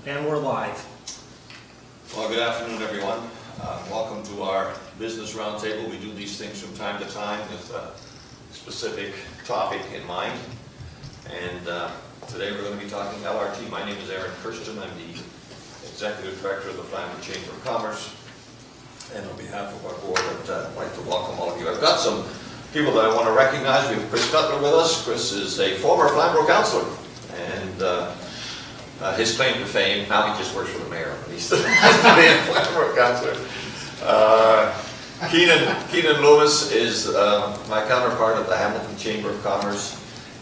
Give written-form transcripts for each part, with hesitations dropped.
And we're live. Well, good afternoon, everyone. Welcome to our business roundtable. We do these things from time to time with a specific topic in mind. And today we're going to be talking LRT. My name is Aaron Kirsten. I'm the Executive Director of the Flamborough Chamber of Commerce. And on behalf of our board, I'd like to welcome all of you. I've got some people that I want to recognize. We have Chris Cutler with us. Chris is a former Flamborough councillor. And his claim to fame, now he just works for the mayor. He's still being a Flamborough councillor. Keenan Lewis is my counterpart at the Hamilton Chamber of Commerce,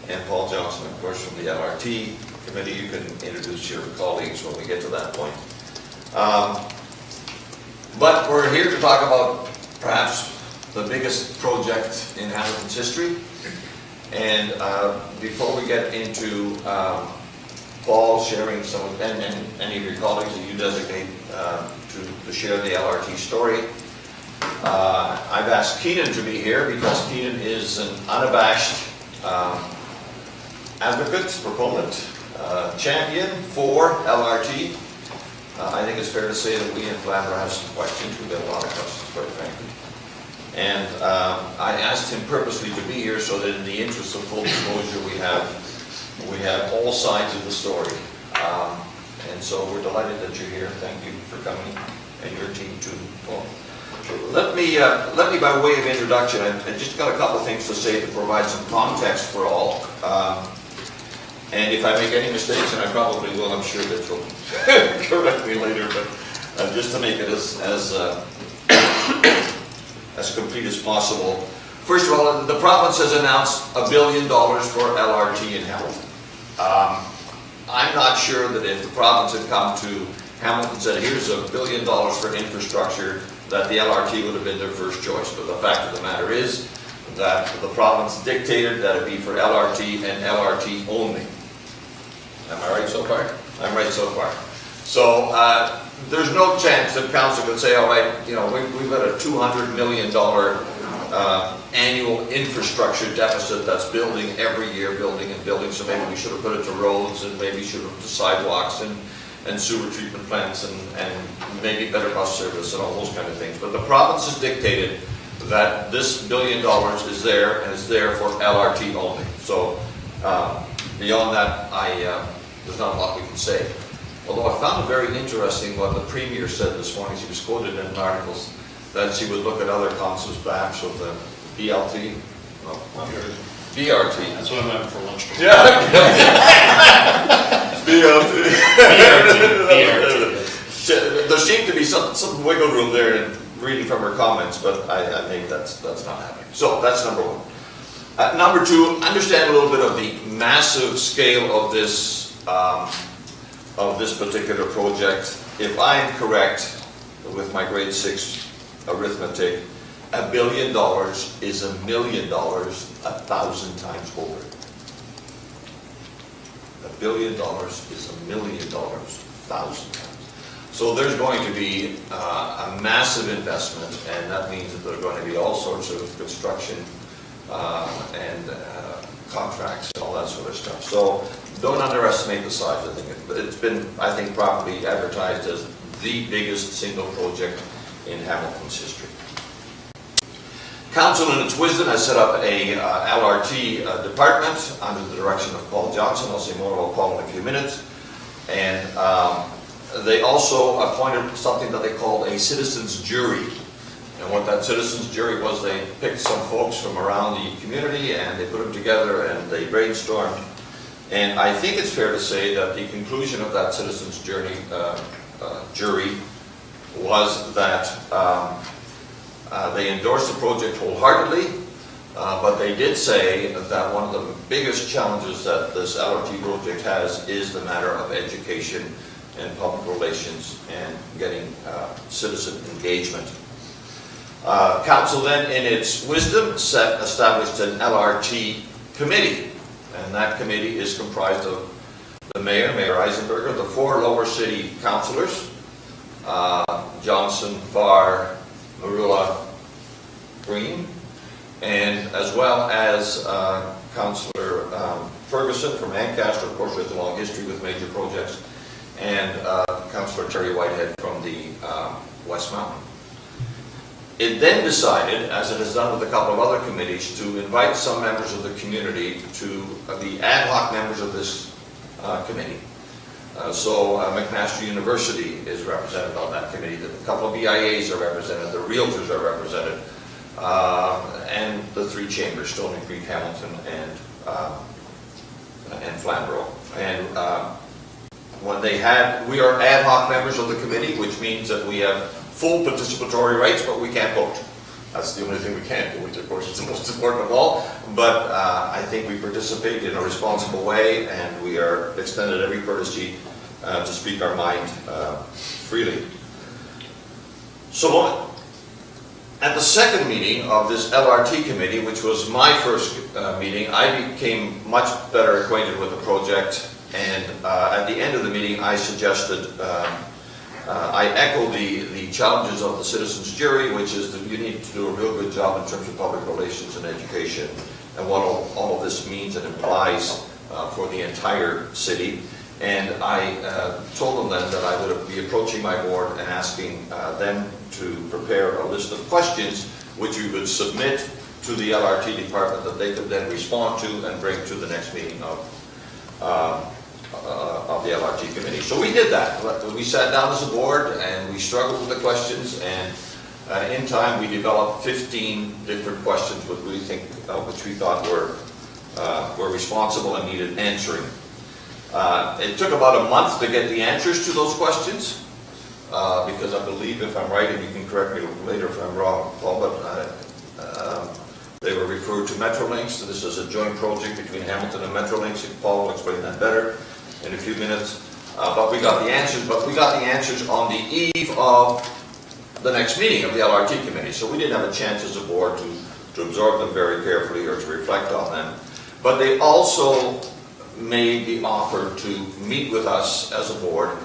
and Paul Johnson, of course, from the LRT committee. You can introduce your colleagues when we get to that point. But we're here to talk about perhaps the biggest project in Hamilton's history. And before we get into Paul sharing some of, and any of your colleagues that you designate to share the LRT story, I've asked Keenan to be here because Keenan is an unabashed advocate, proponent, champion for LRT. I think it's fair to say that we in Flamborough have some questions. We get a lot of questions, quite frankly. And I asked him purposely to be here so that in the interest of full disclosure we have all sides of the story. And so we're delighted that you're here. Thank you for coming, and your team too, Paul. Let me by way of introduction, I just got a couple things to say to provide some context for all. And if I make any mistakes, and I probably will, I'm sure that you'll correct me later, but just to make it as complete as possible. First of all, the province has announced $1 billion for LRT in Hamilton. I'm not sure that if the province had come to Hamilton and said, here's $1 billion for infrastructure, that the LRT would have been their first choice. But the fact of the matter is that the province dictated that it be for LRT and LRT only. Am I right so far? I'm right so far. So there's no chance that council could say, all right, you know, we've got a $200 million annual infrastructure deficit that's building every year, building and building, so maybe we should have put it to roads, and maybe should have to sidewalks and sewer treatment plants, and maybe better bus service and all those kind of things. But the province has dictated that this $1 billion is there, and it's there for LRT only. So beyond that, there's not a lot we can say. Although I found it very interesting what the Premier said this morning. She was quoted in articles that she would look at other concepts, perhaps of the BLT. Well, BRT. That's what I meant for lunch. Yeah. BLT. BRT. There seemed to be some wiggle room there in reading from her comments, but I think that's not happening. So that's number one. Number two, understand a little bit of the massive scale of this particular project. If I'm correct with my grade 6 arithmetic, $1 billion is $1 million 1,000 times over. $1 billion is $1 million 1,000 times. So there's going to be a massive investment, and that means that there are going to be all sorts of construction and contracts and all that sort of stuff. So don't underestimate the size of the thing. It's been, I think, properly advertised as the biggest single project in Hamilton's history. Council, in its wisdom, has set up a LRT department under the direction of Paul Johnson. I'll say more about Paul in a few minutes. And they also appointed something that they called a citizens jury. And what that citizens jury was, they picked some folks from around the community and they put them together and they brainstormed. And I think it's fair to say that the conclusion of that citizens jury was that they endorsed the project wholeheartedly, but they did say that one of the biggest challenges that this LRT project has is the matter of education and public relations and getting citizen engagement. Council then, in its wisdom, established an LRT committee, and that committee is comprised of the mayor, Mayor Eisenberger, the 4 lower city councillors, Johnson, Farr, Marula, Green, and as well as Councillor Ferguson from Ancaster, of course, with a long history with major projects, and Councillor Terry Whitehead from the West Mountain. It then decided, as it has done with a couple of other committees, to invite some members of the community to be ad hoc members of this committee. So McMaster University is represented on that committee. A couple of BIAs are represented, the realtors are represented, and the three chambers, Stony Creek, Hamilton, and Flamborough. And when they had, we are ad hoc members of the committee, which means that we have full participatory rights, but we can't vote. That's the only thing we can't do, which of course is the most important of all. But I think we participate in a responsible way, and we are extended every courtesy to speak our mind freely. So at the second meeting of this LRT committee, which was my first meeting, I became much better acquainted with the project, and at the end of the meeting I suggested, I echo the challenges of the citizens jury, which is that you need to do a real good job in terms of public relations and education, and what all of this means and implies for the entire city. And I told them then that I would be approaching my board and asking them to prepare a list of questions which we would submit to the LRT department that they could then respond to and bring to the next meeting of the LRT committee. So we did that. We sat down as a board and we struggled with the questions, and in time we developed 15 different questions which we thought were responsible and needed answering. It took about a month to get the answers to those questions, because I believe, if I'm right, and you can correct me later if I'm wrong, Paul, but they were referred to Metrolinx. So this is a joint project between Hamilton and Metrolinx. Paul will explain that better in a few minutes. But we got the answers on the eve of the next meeting of the LRT committee. So we didn't have a chance as a board to absorb them very carefully or to reflect on them. But they also made the offer to meet with us as a board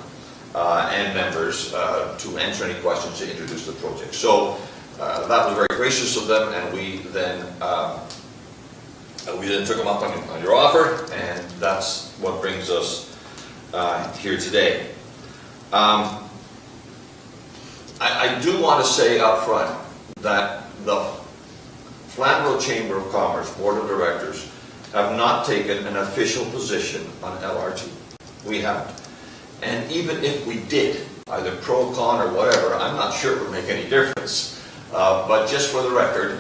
and members to answer any questions, to introduce the project. So that was very gracious of them, and we then took them up on your offer, and that's what brings us here today. I do want to say up front that the Flamborough Chamber of Commerce Board of Directors have not taken an official position on LRT. We haven't. And even if we did, either pro, con, or whatever, I'm not sure it would make any difference. But just for the record,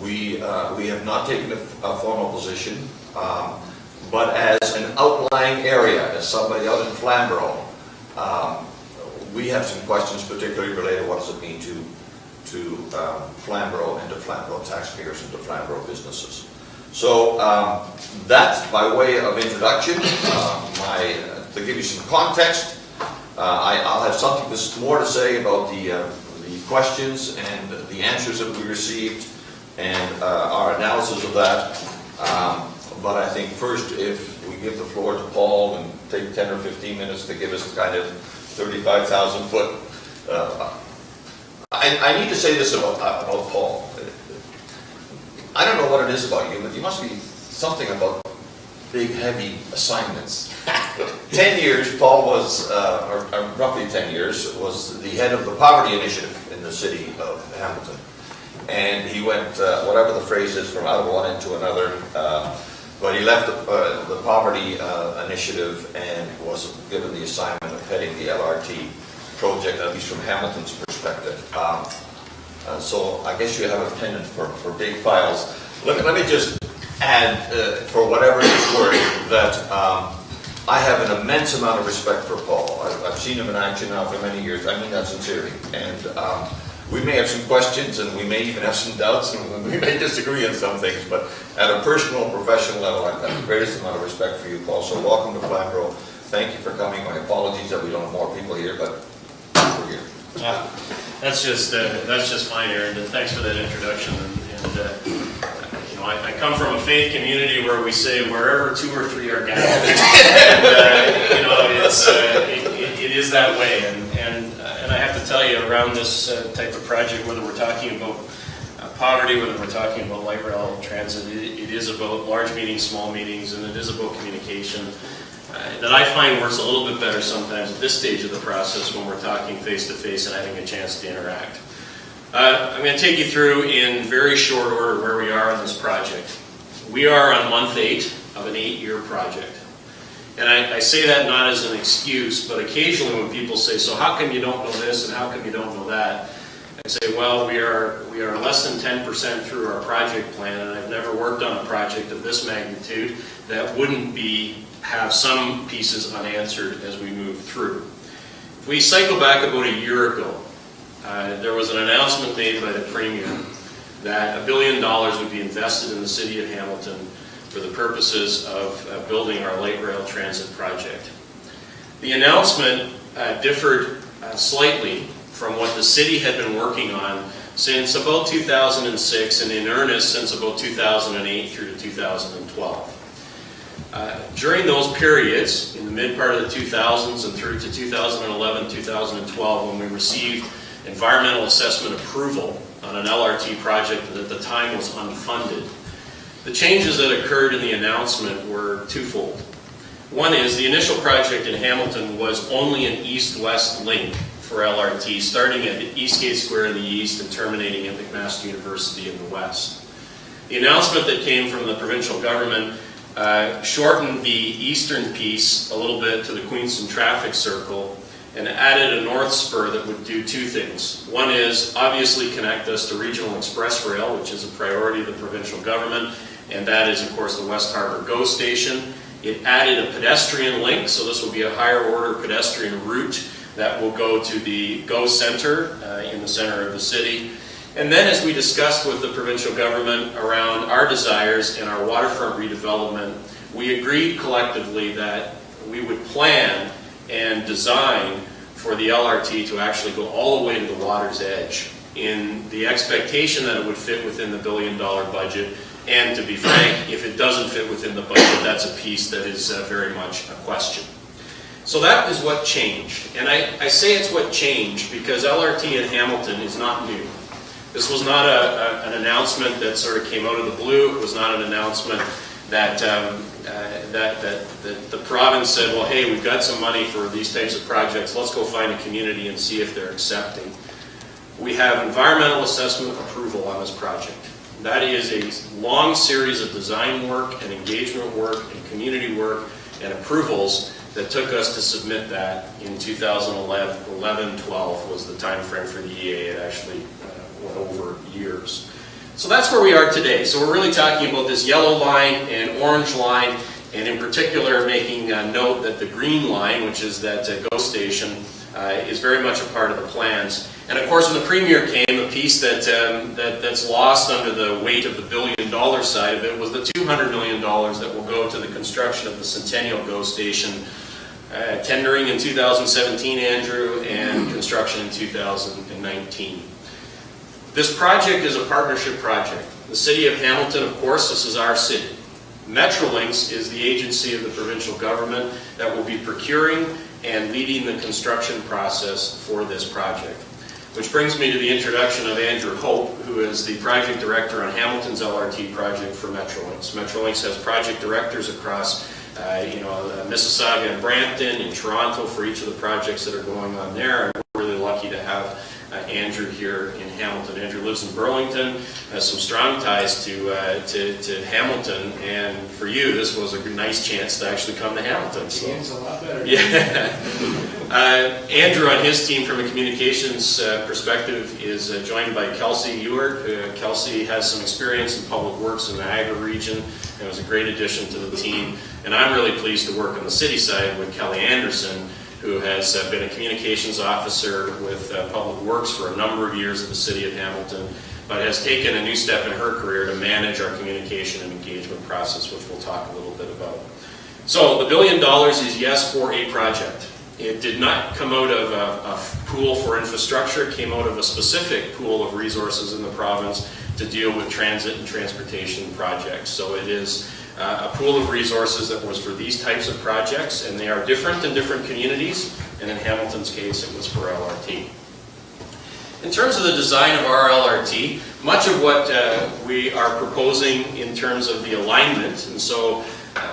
we have not taken a formal position, but as an outlying area, as somebody out in Flamborough, we have some questions particularly related to what does it mean to Flamborough and to Flamborough taxpayers and to Flamborough businesses. So that's by way of introduction. To give you some context, I'll have something more to say about the questions and the answers that we received and our analysis of that. But I think first, if we give the floor to Paul and take 10 or 15 minutes to give us kind of 35,000 foot. I need to say this about Paul. I don't know what it is about you, but you must be something about big, heavy assignments. 10 years, Paul was, or roughly 10 years, was the head of the poverty initiative in the city of Hamilton. And he went, whatever the phrase is, from out of one into another. But he left the poverty initiative and was given the assignment of heading the LRT project, at least from Hamilton's perspective. So I guess you have a pendant for big files. Let me just add, for whatever it's worth, that I have an immense amount of respect for Paul. I've seen him in action now for many years. I mean that sincerely. And we may have some questions, and we may even have some doubts, and we may disagree on some things, but at a personal, professional level, I've got the greatest amount of respect for you, Paul. So welcome to Flamborough. Thank you for coming. My apologies that we don't have more people here, but we're here. That's just fine, Aaron. And thanks for that introduction. I come from a faith community where we say wherever two or three are gathered, and, it is that way. And I have to tell you, around this type of project, whether we're talking about poverty, whether we're talking about light rail transit, it is about large meetings, small meetings, and it is about communication. that I find works a little bit better sometimes at this stage of the process when we're talking face-to-face and having a chance to interact. I'm going to take you through in very short order where we are on this project. We are on month 8 of an 8-year project. And I say that not as an excuse, but occasionally when people say, so how come you don't know this and how come you don't know that? I say, well, we are less than 10% through our project plan, and I've never worked on a project of this magnitude that wouldn't have some pieces unanswered as we move through. If we cycle back about a year ago, there was an announcement made by the Premier that $1 billion would be invested in the city of Hamilton for the purposes of building our light rail transit project. The announcement differed slightly from what the city had been working on since about 2006 and in earnest since about 2008 through to 2012. During those periods, in the mid part of the 2000s and through to 2011, 2012, when we received environmental assessment approval on an LRT project that at the time was unfunded, the changes that occurred in the announcement were twofold. One is the initial project in Hamilton was only an east-west link for LRT, starting at Eastgate Square in the east and terminating at McMaster University in the west. The announcement that came from the provincial government shortened the eastern piece a little bit to the Queenston traffic circle and added a north spur that would do two things. One is obviously connect us to Regional Express Rail, which is a priority of the provincial government, and that is of course the West Harbour GO station. It added a pedestrian link, so this will be a higher order pedestrian route that will go to the GO Centre in the center of the city. And then as we discussed with the provincial government around our desires and our waterfront redevelopment, we agreed collectively that we would plan and design for the LRT to actually go all the way to the water's edge in the expectation that it would fit within the $1 billion budget. And to be frank, if it doesn't fit within the budget, that's a piece that is very much a question. So that is what changed. And I say it's what changed because LRT in Hamilton is not new. This was not an announcement that sort of came out of the blue. It was not an announcement that the province said, well, hey, we've got some money for these types of projects. Let's go find a community and see if they're accepting. We have environmental assessment approval on this project. That is a long series of design work and engagement work and community work and approvals that took us to submit that in 2011-12 was the time frame for the EA. It actually went over years. So that's where we are today. So we're really talking about this yellow line and orange line, and in particular making note that the green line, which is that GO station, is very much a part of the plans. And of course, when the Premier came, a piece that's lost under the weight of the $1 billion side of it was the $200 million that will go to the construction of the Centennial GO station, tendering in 2017, Andrew, and construction in 2019. This project is a partnership project. The City of Hamilton, of course, this is our city. Metrolinx is the agency of the provincial government that will be procuring and leading the construction process for this project. Which brings me to the introduction of Andrew Hope, who is the project director on Hamilton's LRT project for Metrolinx. Metrolinx has project directors across Mississauga and Brampton, in Toronto for each of the projects that are going on there. And we're really lucky to have Andrew here in Hamilton. Andrew lives in Burlington, has some strong ties to Hamilton, and for you, this was a nice chance to actually come to Hamilton. So. It's a lot better. Yeah. Andrew on his team from a communications perspective is joined by Kelsey Ewart. Kelsey has some experience in public works in the Niagara region and was a great addition to the team. And I'm really pleased to work on the city side with Kelly Anderson, who has been a communications officer with Public Works for a number of years at the City of Hamilton, but has taken a new step in her career to manage our communication and engagement process, which we'll talk a little bit about. So the $1 billion is yes for a project. It did not come out of a pool for infrastructure. It came out of a specific pool of resources in the province to deal with transit and transportation projects. So it is a pool of resources that was for these types of projects, and they are different in different communities, and in Hamilton's case it was for LRT. In terms of the design of our LRT, much of what we are proposing in terms of the alignment, and so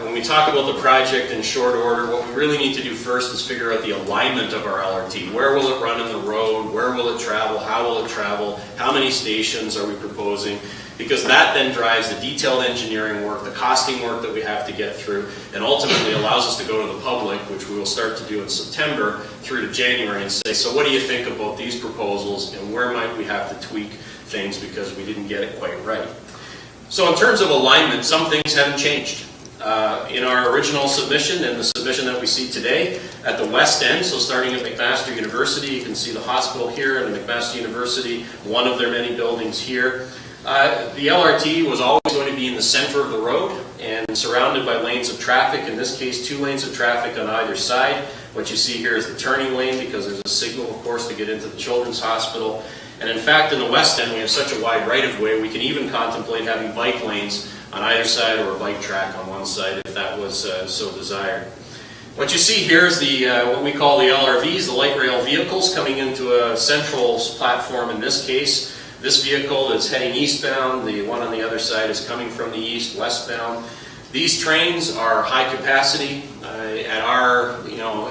When we talk about the project in short order, what we really need to do first is figure out the alignment of our LRT. Where will it run in the road? Where will it travel? How will it travel? How many stations are we proposing? Because that then drives the detailed engineering work, the costing work that we have to get through, and ultimately allows us to go to the public, which we will start to do in September through to January, and say, so what do you think about these proposals, and where might we have to tweak things because we didn't get it quite right? So in terms of alignment, some things haven't changed. In our original submission and the submission that we see today, at the west end, so starting at McMaster University, you can see the hospital here and McMaster University, one of their many buildings here. The LRT was always going to be in the center of the road and surrounded by lanes of traffic, in this case 2 lanes of traffic on either side. What you see here is the turning lane because there's a signal, of course, to get into the children's hospital. And in fact, in the west end, we have such a wide right-of-way, we can even contemplate having bike lanes on either side or a bike track on one side if that was so desired. What you see here is the what we call the LRVs, the light rail vehicles, coming into a central platform in this case. This vehicle is heading eastbound, the one on the other side is coming from the east, westbound. These trains are high capacity. At our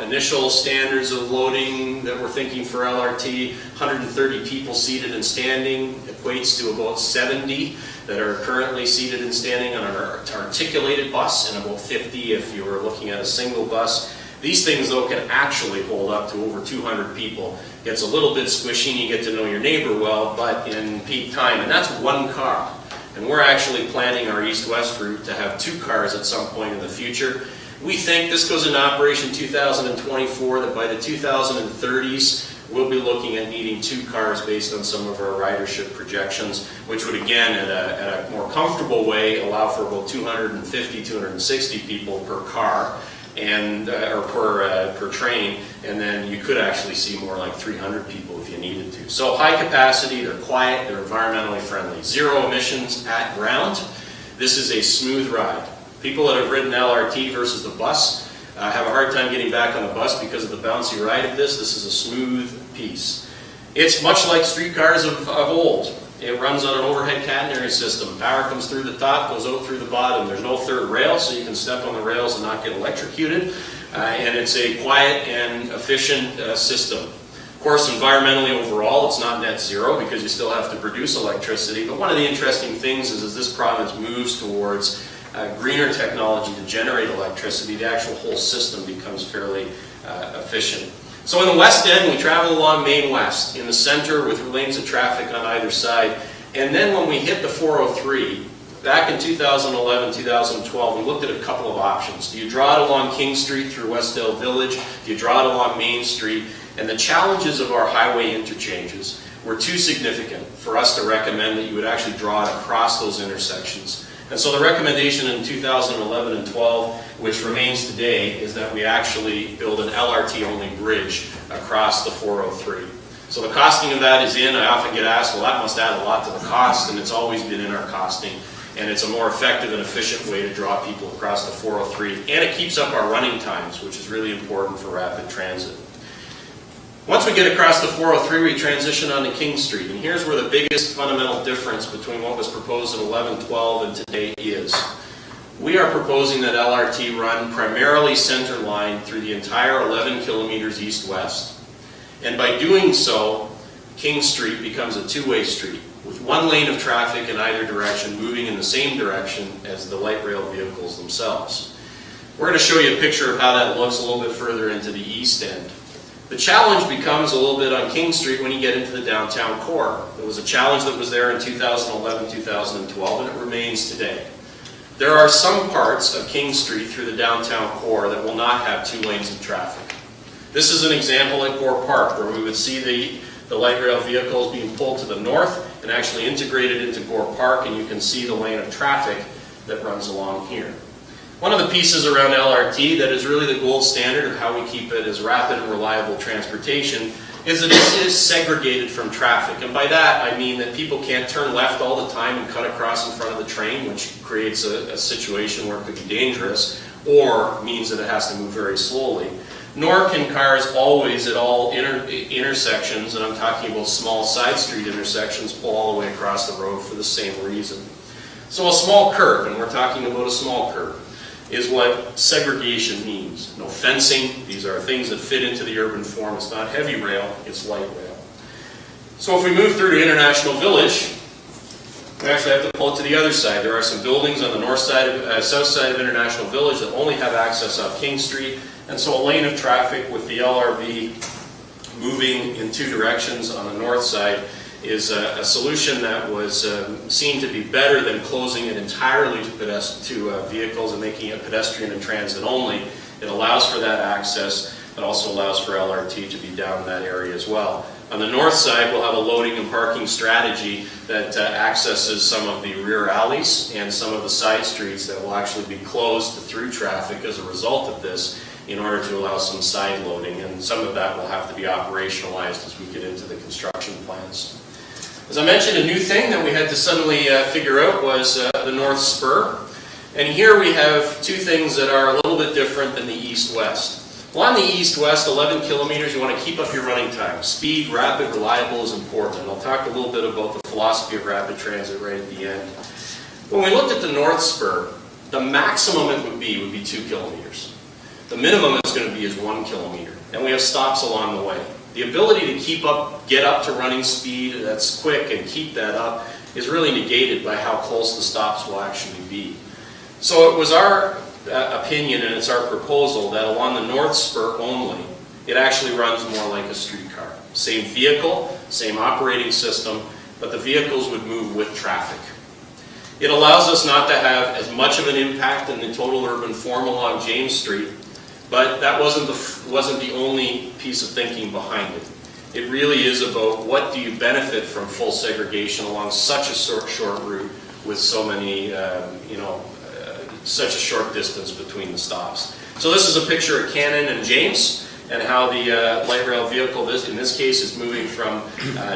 initial standards of loading that we're thinking for LRT, 130 people seated and standing equates to about 70 that are currently seated and standing on an articulated bus, and about 50 if you were looking at a single bus. These things, though, can actually hold up to over 200 people. Gets a little bit squishy and you get to know your neighbor well, but in peak time, and that's one car. And we're actually planning our east-west route to have 2 cars at some point in the future. We think this goes into operation 2024, that by the 2030s, we'll be looking at needing 2 cars based on some of our ridership projections, which would again, at a more comfortable way, allow for about 250, 260 people per car, and or per train, and then you could actually see more like 300 people if you needed to. So high capacity, they're quiet, they're environmentally friendly. 0 emissions at ground. This is a smooth ride. People that have ridden LRT versus the bus have a hard time getting back on the bus because of the bouncy ride of this. This is a smooth piece. It's much like streetcars of old. It runs on an overhead catenary system. Power comes through the top, goes out through the bottom. There's no third rail, so you can step on the rails and not get electrocuted. And it's a quiet and efficient system. Of course, environmentally overall, it's not net zero because you still have to produce electricity. But one of the interesting things is as this province moves towards greener technology to generate electricity, the actual whole system becomes fairly efficient. So in the west end, we travel along Main West, in the center with lanes of traffic on either side. And then when we hit the 403, back in 2011, 2012, we looked at a couple of options. Do you draw it along King Street through Westdale Village? Do you draw it along Main Street? And the challenges of our highway interchanges were too significant for us to recommend that you would actually draw it across those intersections. And so the recommendation in 2011 and 12, which remains today, is that we actually build an LRT-only bridge across the 403. So the costing of that is in. I often get asked, well, that must add a lot to the cost, and it's always been in our costing. And it's a more effective and efficient way to draw people across the 403. And it keeps up our running times, which is really important for rapid transit. Once we get across the 403, we transition onto King Street. And here's where the biggest fundamental difference between what was proposed in 11-12 and today is. We are proposing that LRT run primarily center line through the entire 11 kilometers east-west. And by doing so, King Street becomes a 2-way street, with 1 lane of traffic in either direction moving in the same direction as the light rail vehicles themselves. We're going to show you a picture of how that looks a little bit further into the east end. The challenge becomes a little bit on King Street when you get into the downtown core. There was a challenge that was there in 2011, 2012, and it remains today. There are some parts of King Street through the downtown core that will not have 2 lanes of traffic. This is an example at Gore Park where we would see the light rail vehicles being pulled to the north and actually integrated into Gore Park, and you can see the lane of traffic that runs along here. One of the pieces around LRT that is really the gold standard of how we keep it as rapid and reliable transportation is that it is segregated from traffic. And by that I mean that people can't turn left all the time and cut across in front of the train, which creates a situation where it could be dangerous, or means that it has to move very slowly. Nor can cars always at all intersections, and I'm talking about small side street intersections, pull all the way across the road for the same reason. So a small curb, and we're talking about a small curb, is what segregation means. No fencing. These are things that fit into the urban form. It's not heavy rail, it's light rail. So if we move through to International Village, we actually have to pull it to the other side. There are some buildings on the north side of, south side of International Village that only have access off King Street, and so a lane of traffic with the LRV moving in two directions on the north side is a solution that was seen to be better than closing it entirely to vehicles and making it pedestrian and transit only. It allows for that access, but also allows for LRT to be down in that area as well. On the north side, we'll have a loading and parking strategy that accesses some of the rear alleys and some of the side streets that will actually be closed to through traffic as a result of this, in order to allow some side loading, and some of that will have to be operationalized as we get into the construction plans. As I mentioned, a new thing that we had to suddenly figure out was the North Spur. And here we have two things that are a little bit different than the east-west. Well, on the east-west, 11 kilometers, you want to keep up your running time. Speed, rapid, reliable is important. And I'll talk a little bit about the philosophy of rapid transit right at the end. When we looked at the North Spur, the maximum it would be 2 kilometers. The minimum it's going to be is 1 kilometer. And we have stops along the way. The ability to keep up, get up to running speed that's quick and keep that up is really negated by how close the stops will actually be. So it was our opinion, and it's our proposal, that along the North Spur only, it actually runs more like a streetcar. Same vehicle, same operating system, but the vehicles would move with traffic. It allows us not to have as much of an impact in the total urban form along James Street, but that wasn't the only piece of thinking behind it. It really is about what do you benefit from full segregation along such a short route with so many, such a short distance between the stops. So this is a picture of Cannon and James, and how the light rail vehicle, in this case, is moving from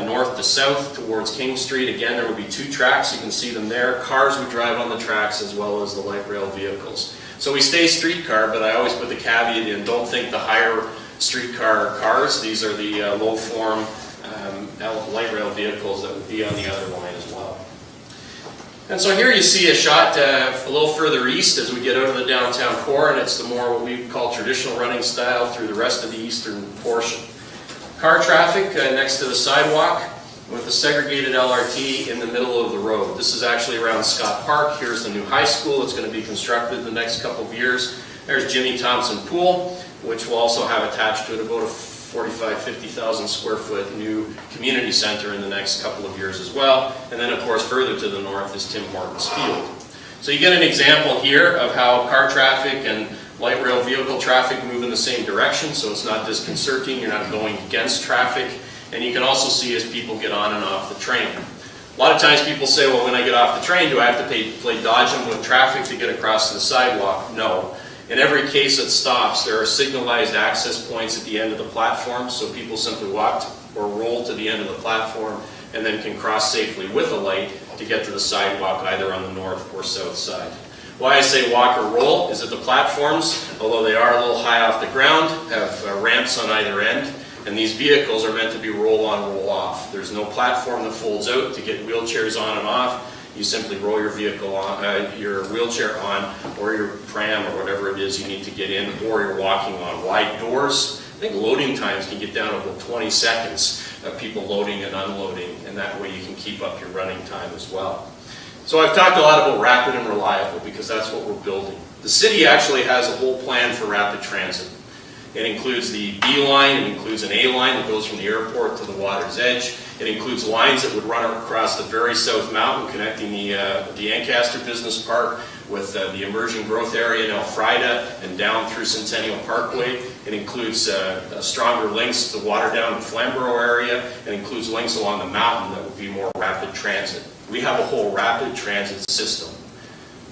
north to south towards King Street. Again, there will be 2 tracks. You can see them there. Cars would drive on the tracks as well as the light rail vehicles. So we stay streetcar, but I always put the caveat in, don't think the higher streetcar cars. These are the low-form light rail vehicles that would be on the other line as well. And so here you see a shot a little further east as we get out of the downtown core, and it's the more what we call traditional running style through the rest of the eastern portion. Car traffic next to the sidewalk with a segregated LRT in the middle of the road. This is actually around Scott Park. Here's the new high school that's going to be constructed in the next couple of years. There's Jimmy Thompson Pool, which will also have attached to it about a 50,000 square foot new community center in the next couple of years as well. And then of course further to the north is Tim Hortons Field. So you get an example here of how car traffic and light rail vehicle traffic move in the same direction, so it's not disconcerting, you're not going against traffic. And you can also see as people get on and off the train. A lot of times people say, well, when I get off the train, do I have to play dodge them with traffic to get across to the sidewalk? No. In every case it stops, there are signalized access points at the end of the platform, so people simply walk or roll to the end of the platform and then can cross safely with a light to get to the sidewalk either on the north or south side. Why I say walk or roll is that the platforms, although they are a little high off the ground, have ramps on either end, and these vehicles are meant to be roll on, roll off. There's no platform that folds out to get wheelchairs on and off. You simply roll your vehicle on, your wheelchair on, or your pram, or whatever it is you need to get in, or you're walking on wide doors. I think loading times can get down to about 20 seconds of people loading and unloading, and that way you can keep up your running time as well. So I've talked a lot about rapid and reliable because that's what we're building. The city actually has a whole plan for rapid transit. It includes the B-Line, it includes an A-line that goes from the airport to the water's edge. It includes lines that would run across the very south mountain, connecting the Ancaster Business Park with the emerging growth area in Elfrida and down through Centennial Parkway. It includes stronger links to the Waterdown and Flamborough area. It includes links along the mountain that would be more rapid transit. We have a whole rapid transit system.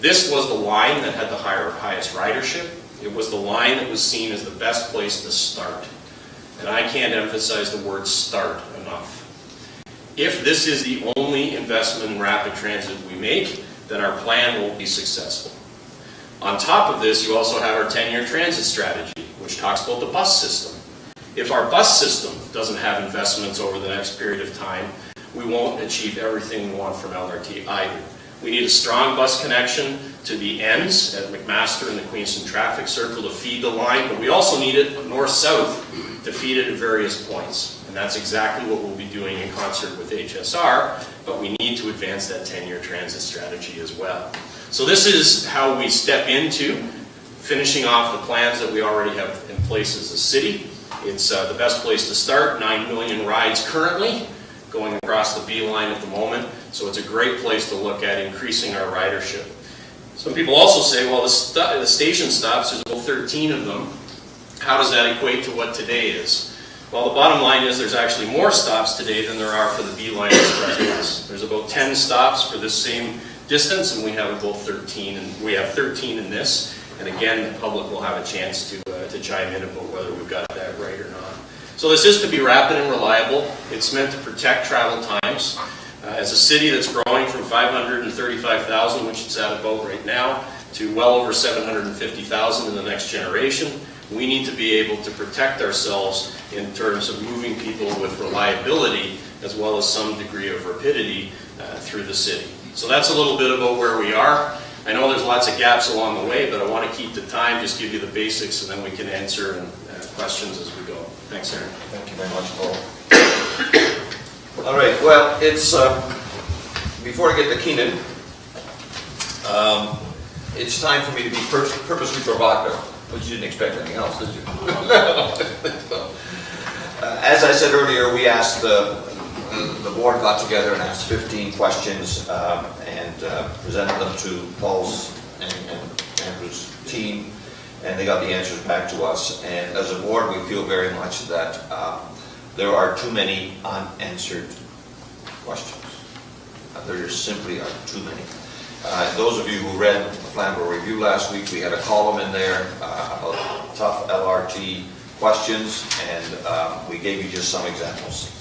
This was the line that had the highest ridership. It was the line that was seen as the best place to start. And I can't emphasize the word start enough. If this is the only investment in rapid transit we make, then our plan won't be successful. On top of this, you also have our 10-year transit strategy, which talks about the bus system. If our bus system doesn't have investments over the next period of time, we won't achieve everything we want from LRT either. We need a strong bus connection to the ends at McMaster and the Queenston Traffic Circle to feed the line, but we also need it north-south to feed it at various points. And that's exactly what we'll be doing in concert with HSR, but we need to advance that 10-year transit strategy as well. So this is how we step into finishing off the plans that we already have in place as a city. It's the best place to start, 9 million rides currently, going across the B-Line at the moment. So it's a great place to look at increasing our ridership. Some people also say, well, the station stops, there's about 13 of them. How does that equate to what today is? Well, the bottom line is there's actually more stops today than there are for the B-Line Express bus. There's about 10 stops for this same distance, and we have about 13, and we have 13 in this. And again, the public will have a chance to chime in about whether we've got that right or not. So this is to be rapid and reliable. It's meant to protect travel times. As a city that's growing from 535,000, which it's at about right now, to well over 750,000 in the next generation, we need to be able to protect ourselves in terms of moving people with reliability as well as some degree of rapidity through the city. So that's a little bit about where we are. I know there's lots of gaps along the way, but I want to keep the time, just give you the basics, and then we can answer questions as we go. Thanks, Aaron. Thank you very much, Paul. All right, well, it's, before I get to Keenan, it's time for me to be purposely provocative, but you didn't expect anything else, did you? As I said earlier, we asked, the board got together and asked 15 questions and presented them to Paul's and Andrew's team, and they got the answers back to us. And as a board, we feel very much that there are too many unanswered questions. There just simply are too many. Those of you who read the Flamborough Review last week, we had a column in there about tough LRT questions, and we gave you just some examples.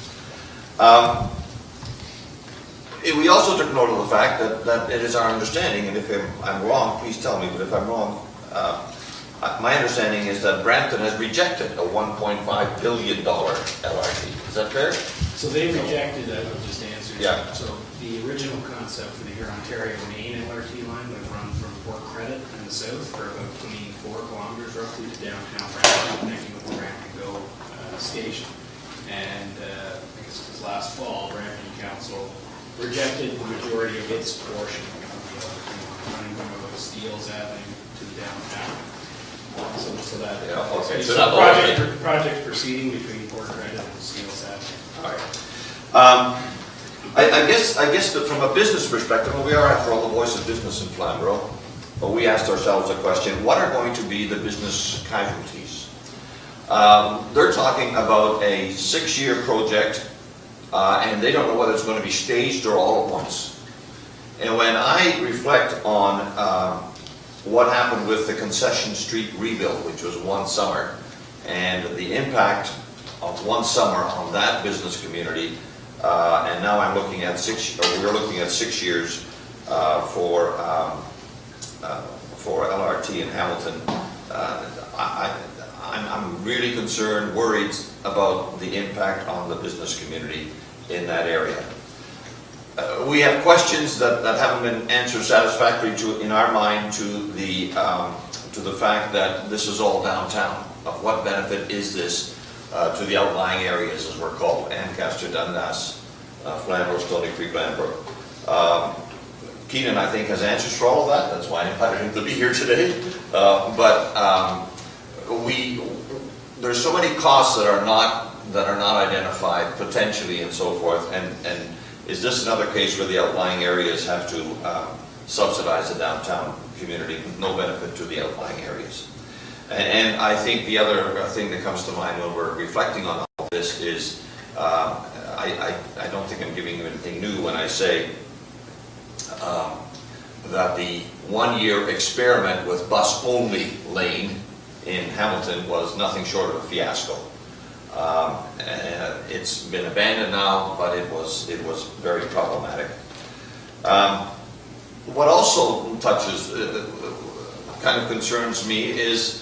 We also took note of the fact that it is our understanding, and if I'm wrong, please tell me, but if I'm wrong, my understanding is that Brampton has rejected a $1.5 billion LRT. Is that fair? So they rejected, I would just answer. Yeah. So the original concept for the Huron-Ontario main LRT line would run from Port Credit in the south for about 24 kilometers roughly to downtown Brampton, connecting with the Brampton Go station. And I guess it was last fall, Brampton Council rejected the majority of its portion of the running from about Steeles Avenue to the downtown. So that okay. so So the project proceeding between Port Credit and Steeles Avenue. All right. I guess that from a business perspective, and we are after all the voice of business in Flamborough, but we asked ourselves the question, what are going to be the business casualties? They're talking about a 6-year project, and they don't know whether it's going to be staged or all at once. And when I reflect on what happened with the Concession Street rebuild, which was one summer, and the impact of one summer on that business community, and now I'm looking at we're looking at 6 years for LRT in Hamilton. I'm really concerned, worried about the impact on the business community in that area. We have questions that haven't been answered satisfactorily in our mind to the fact that this is all downtown. Of what benefit is this to the outlying areas, as we're called, Ancaster, Dundas, Flamborough, Stony Creek, Flamborough. Keenan, I think, has answers for all of that. That's why I invited him to be here today. There's so many costs that are not identified potentially and so forth. And is this another case where the outlying areas have to subsidize the downtown community? No benefit to the outlying areas. And I think the other thing that comes to mind when we're reflecting on all this is, I don't think I'm giving you anything new when I say that the 1-year experiment with bus-only lane in Hamilton was nothing short of a fiasco. It's been abandoned now, but it was very problematic. What also touches, kind of concerns me is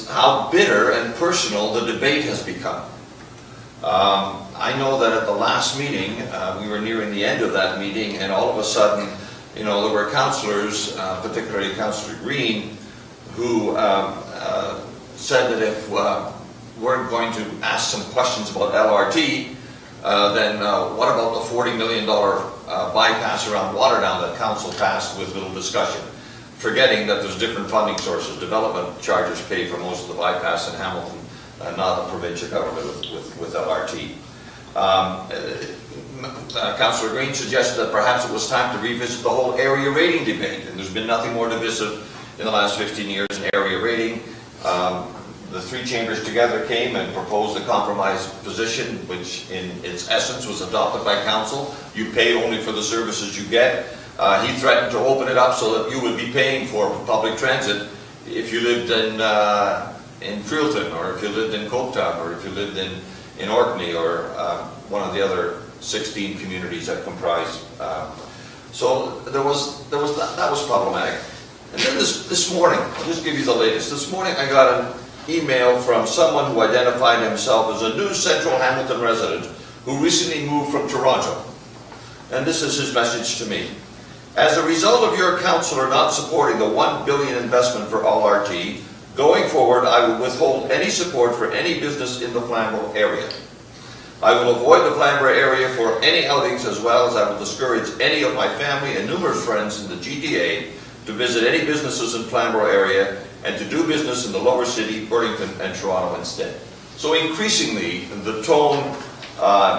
how bitter and personal the debate has become. I know that at the last meeting, we were nearing the end of that meeting, and all of a sudden you know, there were councillors, particularly Councillor Green, who said that if we're going to ask some questions about LRT, then what about the $40 million bypass around Waterdown that council passed with little discussion? Forgetting that there's different funding sources. Development charges pay for most of the bypass in Hamilton, not the provincial government with LRT. Councillor Green suggested that perhaps it was time to revisit the whole area rating debate, and there's been nothing more divisive in the last 15 years in area rating. The three chambers together came and proposed a compromise position, which in its essence was adopted by council. You pay only for the services you get. He threatened to open it up so that you would be paying for public transit if you lived in Freelton, or if you lived in Coketown, or if you lived in Orkney, or one of the other 16 communities that comprise. So that was problematic. And then this morning, I'll just give you the latest. This morning I got an email from someone who identified himself as a new Central Hamilton resident who recently moved from Toronto. And this is his message to me. As a result of your councillor not supporting the $1 billion investment for LRT, going forward I will withhold any support for any business in the Flamborough area. I will avoid the Flamborough area for any outings, as well as I will discourage any of my family and numerous friends in the GTA to visit any businesses in Flamborough area and to do business in the lower city, Burlington and Toronto instead. So increasingly the tone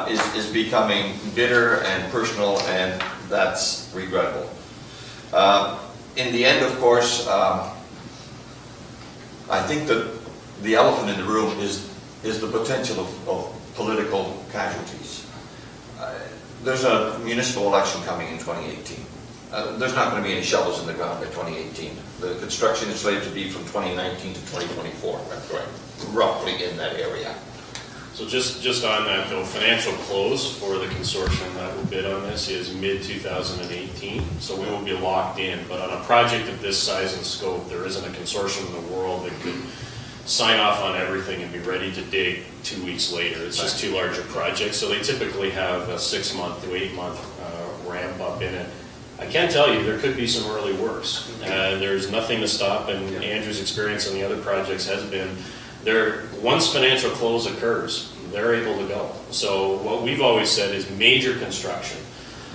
is becoming bitter and personal, and that's regrettable. In the end, of course, I think that the elephant in the room is the potential of political casualties. There's a municipal election coming in 2018. There's not going to be any shovels in the ground by 2018. The construction is slated to be from 2019 to 2024, that's right, roughly in that area. So just on that though, financial close for the consortium that will bid on this is mid-2018, so we will be locked in. But on a project of this size and scope, there isn't a consortium in the world that could sign off on everything and be ready to dig 2 weeks later. It's just too large a project, so they typically have a 6-month to 8-month ramp up in it. I can tell you there could be some early works. There's nothing to stop, and Andrew's experience on the other projects has been once financial close occurs, they're able to go. So what we've always said is major construction,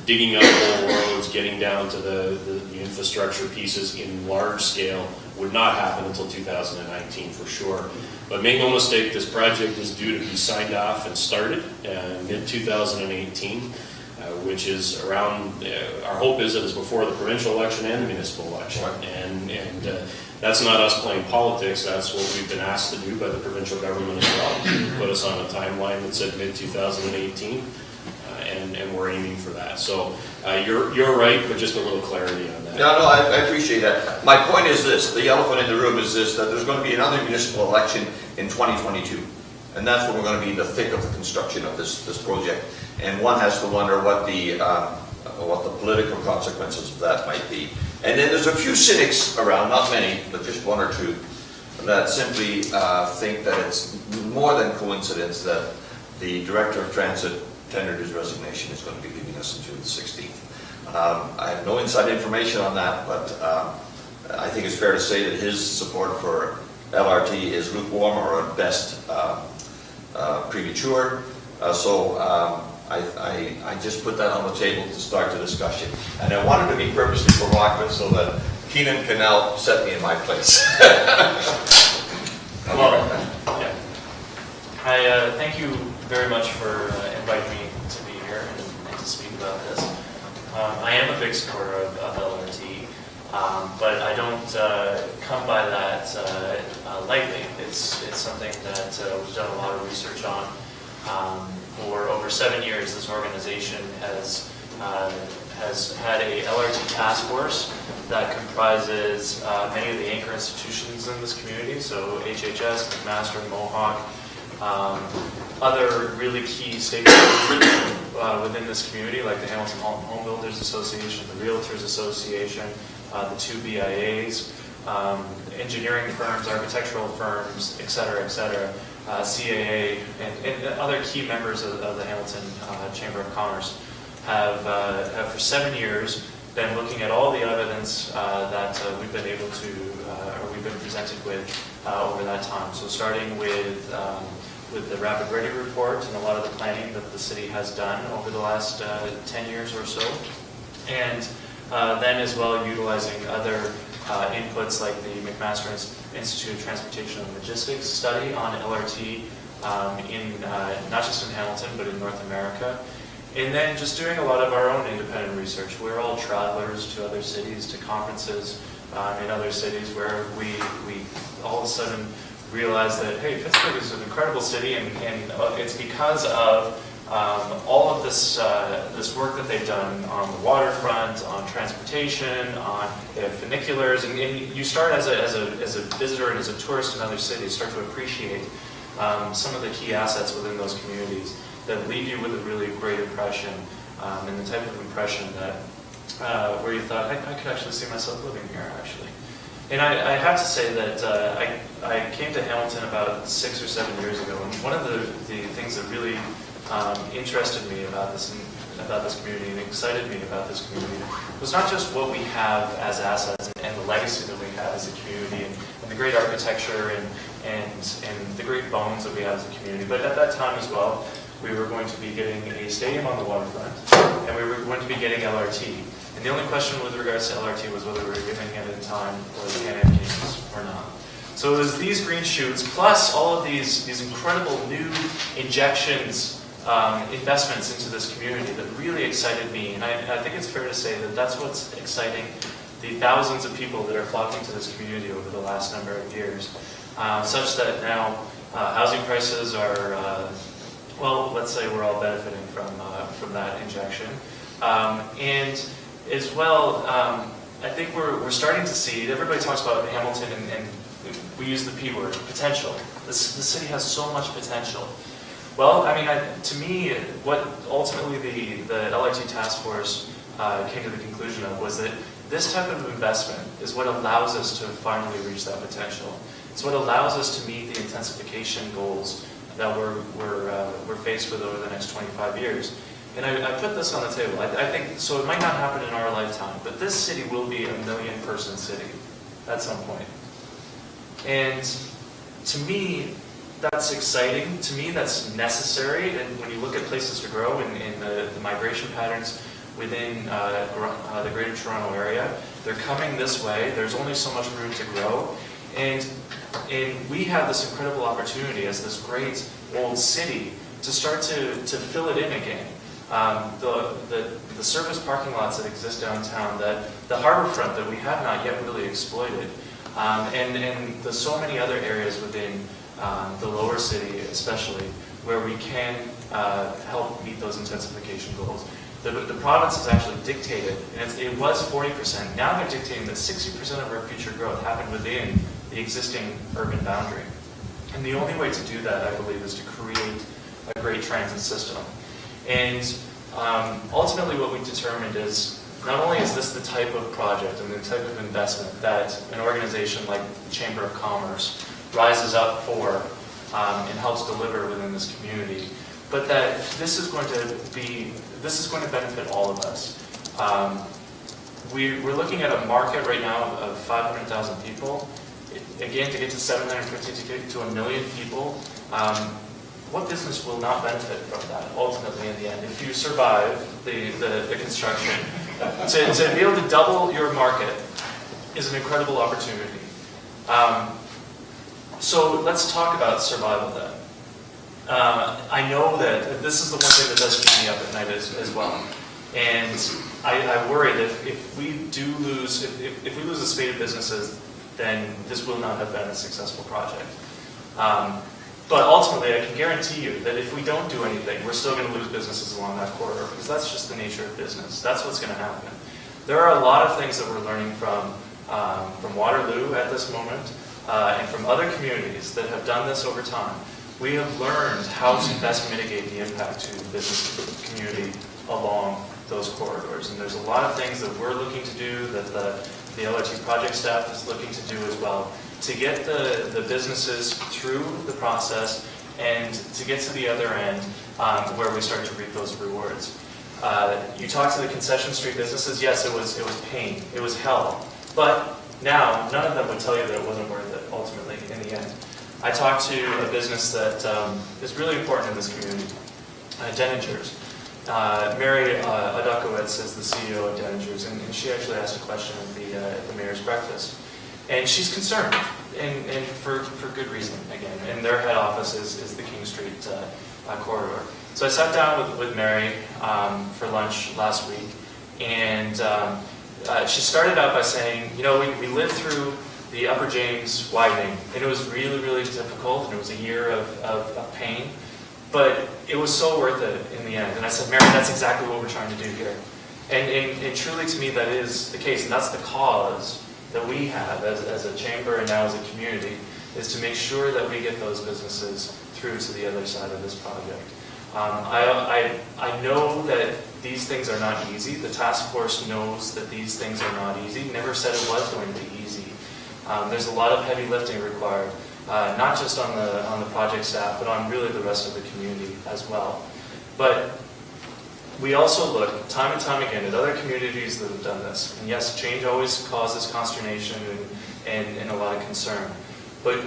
digging up old roads, getting down to the infrastructure pieces in large scale would not happen until 2019 for sure. But make no mistake, this project is due to be signed off and started mid-2018, which is around, our hope is that it's before the provincial election and the municipal election. Right. And that's not us playing politics, that's what we've been asked to do by the provincial government as well. Put us on a timeline that said mid-2018, and we're aiming for that. So you're right, but just a little clarity on that. No, I appreciate that. My point is this, the elephant in the room is this, that there's going to be another municipal election in 2022. And that's when we're going to be in the thick of the construction of this project. And one has to wonder what the political consequences of that might be. And then there's a few cynics around, not many, but just one or two, that simply think that it's more than coincidence that the Director of Transit tendered his resignation is going to be leaving us on June 16th. I have no inside information on that, but I think it's fair to say that his support for LRT is lukewarm, or at best premature. I just put that on the table to start the discussion. And I wanted to be purposely provocative so that Keenan can now set me in my place. Well, yeah. I thank you very much for inviting me to be here and to speak about this. I am a big supporter of LRT, but I don't come by that lightly. It's something that we've done a lot of research on. For over 7 years, this organization has had a LRT task force that comprises many of the anchor institutions in this community, so HHS, McMaster, Mohawk, other really key stakeholders within this community, like the Hamilton Home Builders Association, the Realtors Association, the 2 BIAs, engineering firms, architectural firms, et cetera, CAA, and other key members of the Hamilton Chamber of Commerce have for 7 years then looking at all the evidence that we've been able to, or we've been presented with over that time. So starting with the Rapid Ready Report and a lot of the planning that the city has done over the last 10 years or so. And then as well utilizing other inputs like the McMaster Institute of Transportation and Logistics study on LRT in not just in Hamilton, but in North America. And then just doing a lot of our own independent research. We're all travelers to other cities, to conferences in other cities where we all of a sudden realize that, hey, Pittsburgh is an incredible city, and it's because of all of this work that they've done on the waterfront, on transportation, on funiculars, and you start as a visitor and as a tourist in other cities, start to appreciate some of the key assets within those communities that leave you with a really great impression, and the type of impression that where you thought, I could actually see myself living here, actually. And I have to say that I came to Hamilton about 6 or 7 years ago, and one of the things that really interested me about this community and excited me about this community was not just what we have as assets and the legacy that we have as a community and the great architecture and the great bones that we have as a community, but at that time as well, we were going to be getting a stadium on the waterfront, and we were going to be getting LRT. And the only question with regards to LRT was whether we were getting it in time for the Can-Am Games or not. So it was these green shoots, plus all of these incredible new injections, investments into this community that really excited me. And I think it's fair to say that that's what's exciting the thousands of people that are flocking to this community over the last number of years, such that now housing prices are, well, let's say we're all benefiting from that injection. And as well, I think we're starting to see, everybody talks about Hamilton and we use the P word, potential. The city has so much potential. Well, I mean, to me, what ultimately the LRT task force came to the conclusion of was that this type of investment is what allows us to finally reach that potential. It's what allows us to meet the intensification goals that we're faced with over the next 25 years. And I put this on the table. I think, so it might not happen in our lifetime, but this city will be a 1 million person city at some point. And to me, that's exciting. To me, that's necessary. And when you look at places to grow in the migration patterns within the Greater Toronto area, they're coming this way. There's only so much room to grow. And we have this incredible opportunity as this great old city to start to fill it in again. The surface parking lots that exist downtown, the harbor front that we have not yet really exploited, and there's so many other areas within the lower city especially where we can help meet those intensification goals. The province has actually dictated, and it was 40%, now they're dictating that 60% of our future growth happened within the existing urban boundary. And the only way to do that, I believe, is to create a great transit system. And ultimately what we determined is, not only is this the type of project and the type of investment that an organization like the Chamber of Commerce rises up for and helps deliver within this community, but that this is going to benefit all of us. We're looking at a market right now of 500,000 people. Again, to get to 750, to get to 1 million people, what business will not benefit from that ultimately in the end? If you survive the construction, to be able to double your market is an incredible opportunity. So let's talk about survival then. I know that this is the one thing that does keep me up at night as well. And I worry that if we lose a spate of businesses, then this will not have been a successful project. But ultimately, I can guarantee you that if we don't do anything, we're still going to lose businesses along that corridor, because that's just the nature of business. That's what's going to happen. There are a lot of things that we're learning from Waterloo at this moment, and from other communities that have done this over time. We have learned how to best mitigate the impact to the business community along those corridors. And there's a lot of things that we're looking to do, that the LRT project staff is looking to do as well, to get the businesses through the process and to get to the other end where we start to reap those rewards. You talk to the concession street businesses, yes, it was pain, it was hell. But now, none of them would tell you that it wasn't worth it, ultimately, in the end. I talked to a business that is really important in this community, Denninger's. Mary Adakowitz is the CEO of Denninger's, and she actually asked a question at the mayor's breakfast. And she's concerned, and for good reason, again. And their head office is the King Street corridor. So I sat down with Mary for lunch last week, and she started out by saying, you know, we lived through the Upper James widening, and it was really, really difficult, and it was a year of pain, but it was so worth it in the end. And I said, Mary, that's exactly what we're trying to do here. And truly to me that is the case, and that's the cause that we have as a chamber and now as a community, is to make sure that we get those businesses through to the other side of this project. I know that these things are not easy. The task force knows that these things are not easy. Never said it was going to be easy. There's a lot of heavy lifting required, not just on the project staff, but on really the rest of the community as well. But we also look time and time again at other communities that have done this. And yes, change always causes consternation and a lot of concern. But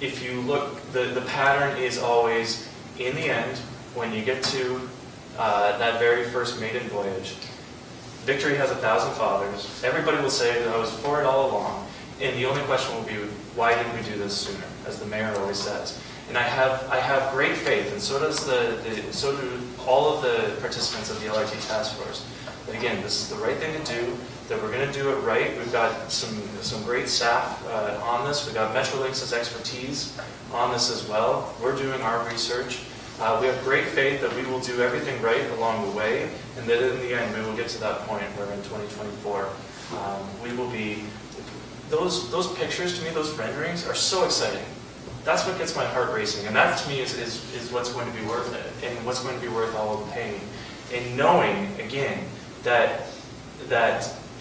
if you look, the pattern is always, in the end, when you get to that very first maiden voyage, victory has 1,000 fathers. Everybody will say that I was for it all along. And the only question will be, why didn't we do this sooner, as the mayor always says. And I have great faith, and so do all of the participants of the LRT task force, that again, this is the right thing to do, that we're going to do it right. We've got some great staff on this. We've got Metrolinx's expertise on this as well. We're doing our research. We have great faith that we will do everything right along the way, and that in the end we will get to that point where in 2024 we will be, those pictures to me, those renderings are so exciting. That's what gets my heart racing, and that to me is what's going to be worth it, and what's going to be worth all of the pain. And knowing, again, that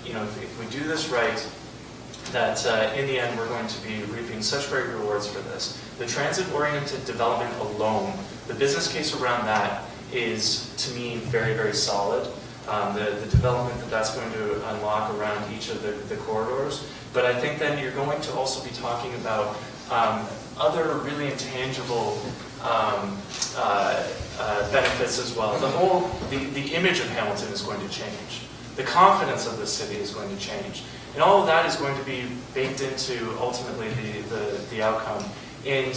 you know, if we do this right, that in the end we're going to be reaping such great rewards for this. The transit-oriented development alone, the business case around that is, to me, very, very solid. The development that's going to unlock around each of the corridors. But I think then you're going to also be talking about other really intangible benefits as well. The image of Hamilton is going to change. The confidence of the city is going to change. And all of that is going to be baked into, ultimately, the outcome. And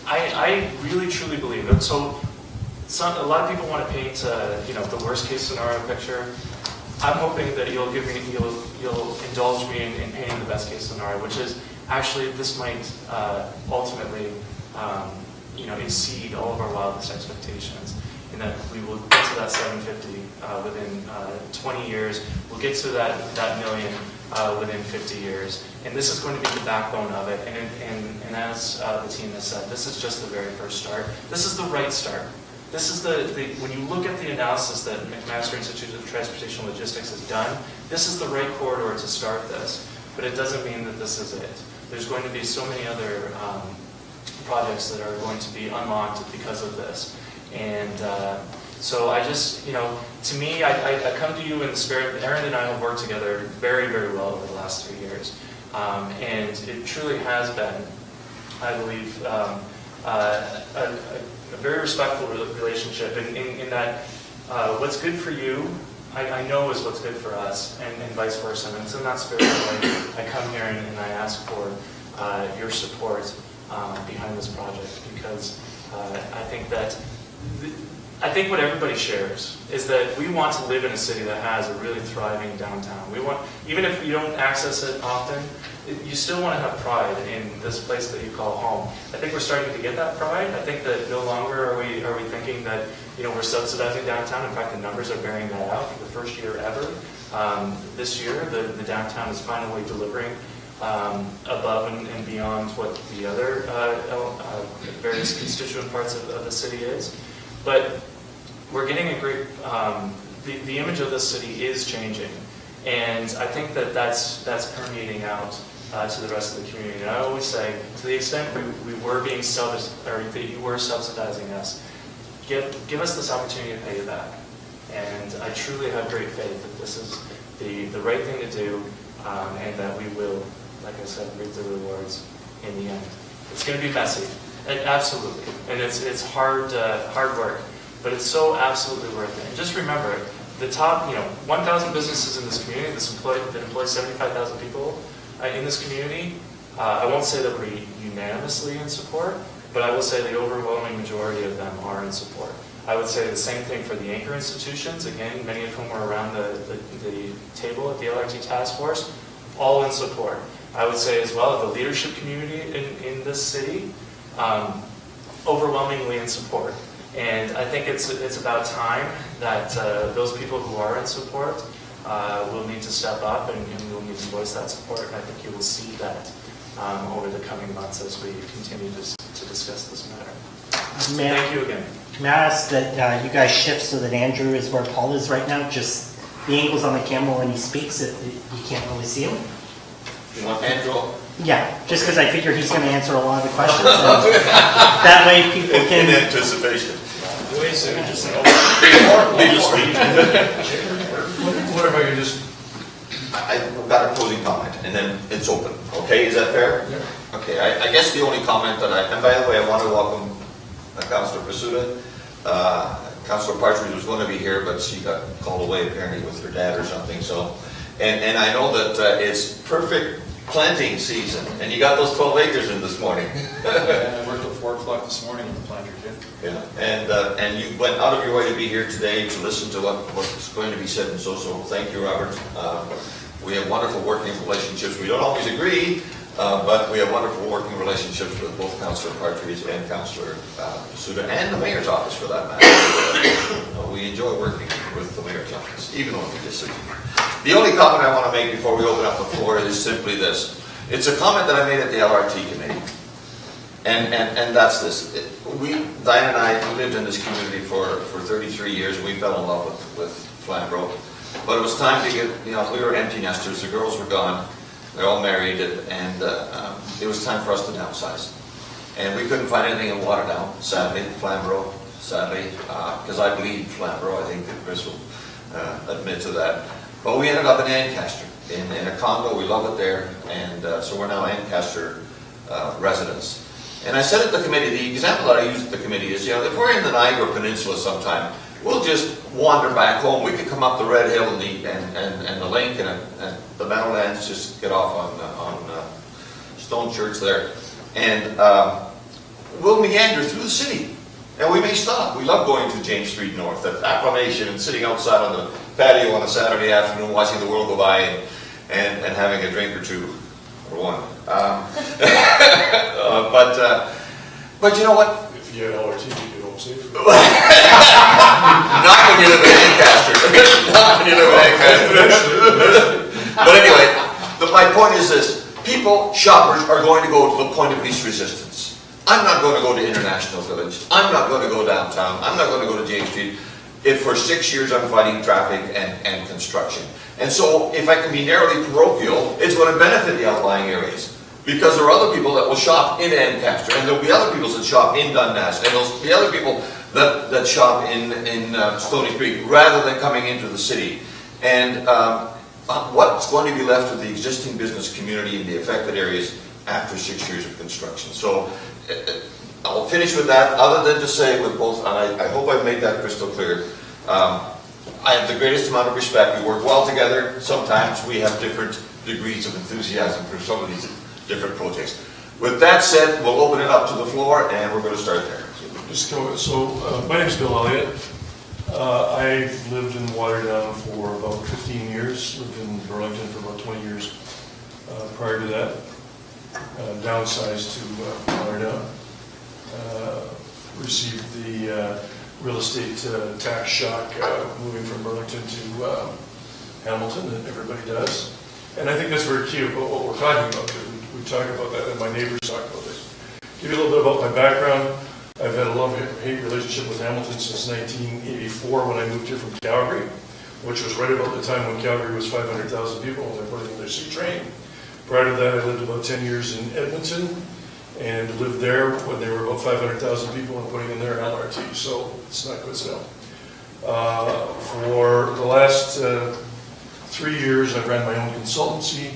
I really, truly believe it. So a lot of people want to paint, you know, the worst case scenario picture. I'm hoping that you'll indulge me in painting the best case scenario, which is actually this might ultimately, you know, exceed all of our wildest expectations, and that we will get to that 750 within 20 years. We'll get to that million within 50 years, and this is going to be the backbone of it. And as the team has said, this is just the very first start. This is the right start. This is when you look at the analysis that McMaster Institute of Transportation Logistics has done, this is the right corridor to start this. But it doesn't mean that this is it. There's going to be so many other projects that are going to be unlocked because of this. And so I just, you know, to me, I come to you in the spirit. Aaron and I have worked together very, very well over the last 3 years. And it truly has been, I believe, a very respectful relationship in that what's good for you, I know is what's good for us, and vice versa. And so in that spirit, I come here and I ask for your support behind this project, because I think what everybody shares is that we want to live in a city that has a really thriving downtown. We want, even if you don't access it often, you still want to have pride in this place that you call home. I think we're starting to get that pride. I think that no longer are we thinking that, you know, we're subsidizing downtown. In fact, the numbers are bearing that out for the first year ever. This year, the downtown is finally delivering above and beyond what the other various constituent parts of the city is. But we're getting a great, the image of this city is changing. And I think that that's permeating out to the rest of the community. And I always say, to the extent we were being that you were subsidizing us, give us this opportunity to pay you back. And I truly have great faith that this is the right thing to do, and that we will, like I said, reap the rewards in the end. It's going to be messy, and absolutely, and it's hard work, but it's so absolutely worth it. And just remember, the top 1,000 businesses in this community that employ 75,000 people in this community. I won't say that we're unanimously in support, but I will say the overwhelming majority of them are in support. I would say the same thing for the anchor institutions, again, many of whom were around the table at the LRT task force, all in support. I would say as well, the leadership community in this city, overwhelmingly in support. And I think it's about time that those people who are in support will need to step up and will need to voice that support. And I think you will see that over the coming months as we continue to discuss this matter. Thank you again. May I ask that you guys shift so that Andrew is where Paul is right now? Just the angle's on the camera when he speaks, you can't really see him. You want Andrew? Yeah, just because I figure he's going to answer a lot of the questions. That way people can... In anticipation. Wait a second, just like, What if I could just, I've got a closing comment, and then it's open. Okay, is that fair? Yeah. Okay, I guess the only comment that and by the way, I want to welcome Councillor Pasuda. Councillor Partridge was going to be here, but she got called away apparently with her dad or something. So, and I know that it's perfect planting season, and you got those 12 acres in this morning. I worked at 4 o'clock this morning in the planter kit. Yeah, and you went out of your way to be here today to listen to what's going to be said, and so thank you, Robert. We have wonderful working relationships. We don't always agree, but we have wonderful working relationships with both Councillor Partridge and Councillor Pasuda, and the Mayor's office for that matter. We enjoy working with the Mayor's office, even when we disagree. The only comment I want to make before we open up the floor is simply this. It's a comment that I made at the LRT committee. And that's this. Diane and I lived in this community for 33 years, and we fell in love with Flamborough. But it was time to get, we were empty nesters, the girls were gone, they're all married, and it was time for us to downsize. And we couldn't find anything in Waterdown, sadly, Flamborough, because I bleed Flamborough, I think that Chris will admit to that. But we ended up in Ancaster, in a condo, we love it there, and so we're now Ancaster residents. And I said at the committee, the example that I used at the committee is, if we're in the Niagara Peninsula sometime, we'll just wander back home. We could come up the Red Hill and the Link and the Meadowlands, just get off on Stone Church there, and we'll meander through the city. And we may stop. We love going to James Street North, at Acclamation, and sitting outside on the patio on a Saturday afternoon, watching the world go by and having a drink or two, or one. But you know what? If you had LRT, you could home safe. Not when you live in Ancaster. Not when you live in Ancaster. But anyway, my point is this. Shoppers are going to go to the point of least resistance. I'm not going to go to International Village. I'm not going to go downtown. I'm not going to go to James Street. If for 6 years I'm fighting traffic and construction. And so if I can be narrowly parochial, it's going to benefit the outlying areas. Because there are other people that will shop in Ancaster, and there'll be other people that shop in Dundas, and there'll be other people that shop in Stony Creek, rather than coming into the city. And what's going to be left of the existing business community in the affected areas after 6 years of construction? So I'll finish with that, other than to say with both, and I hope I've made that crystal clear, I have the greatest amount of respect. We work well together. Sometimes we have different degrees of enthusiasm for some of these different projects. With that said, we'll open it up to the floor, and we're going to start there. My name is Bill Elliott. I've lived in Waterdown for about 15 years, lived in Burlington for about 20 years prior to that. Downsized to Waterdown. Received the real estate tax shock moving from Burlington to Hamilton, that everybody does. And I think that's very cute about what we're talking about. We talk about that, and my neighbors talk about this. Give you a little bit about my background. I've had a love-hate relationship with Hamilton since 1984 when I moved here from Calgary, which was right about the time when Calgary was 500,000 people when they put in their C train. Prior to that, I lived about 10 years in Edmonton and lived there when they were about 500,000 people and putting in their LRT, so it's not coincidental. For the last 3 years, I've ran my own consultancy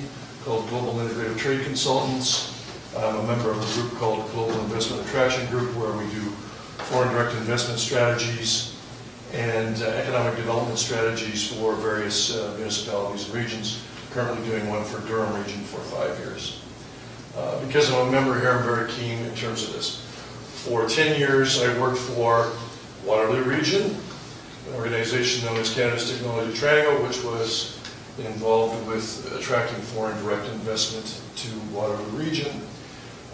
called Global Integrative Trade Consultants. I'm a member of a group called Global Investment Attraction Group, where we do foreign direct investment strategies and economic development strategies for various municipalities and regions. Currently doing one for Durham region for 5 years. Because I'm a member here, I'm very keen in terms of this. For 10 years, I worked for Waterloo Region, an organization known as Canada's Technology Triangle, which was involved with attracting foreign direct investment to Waterloo Region.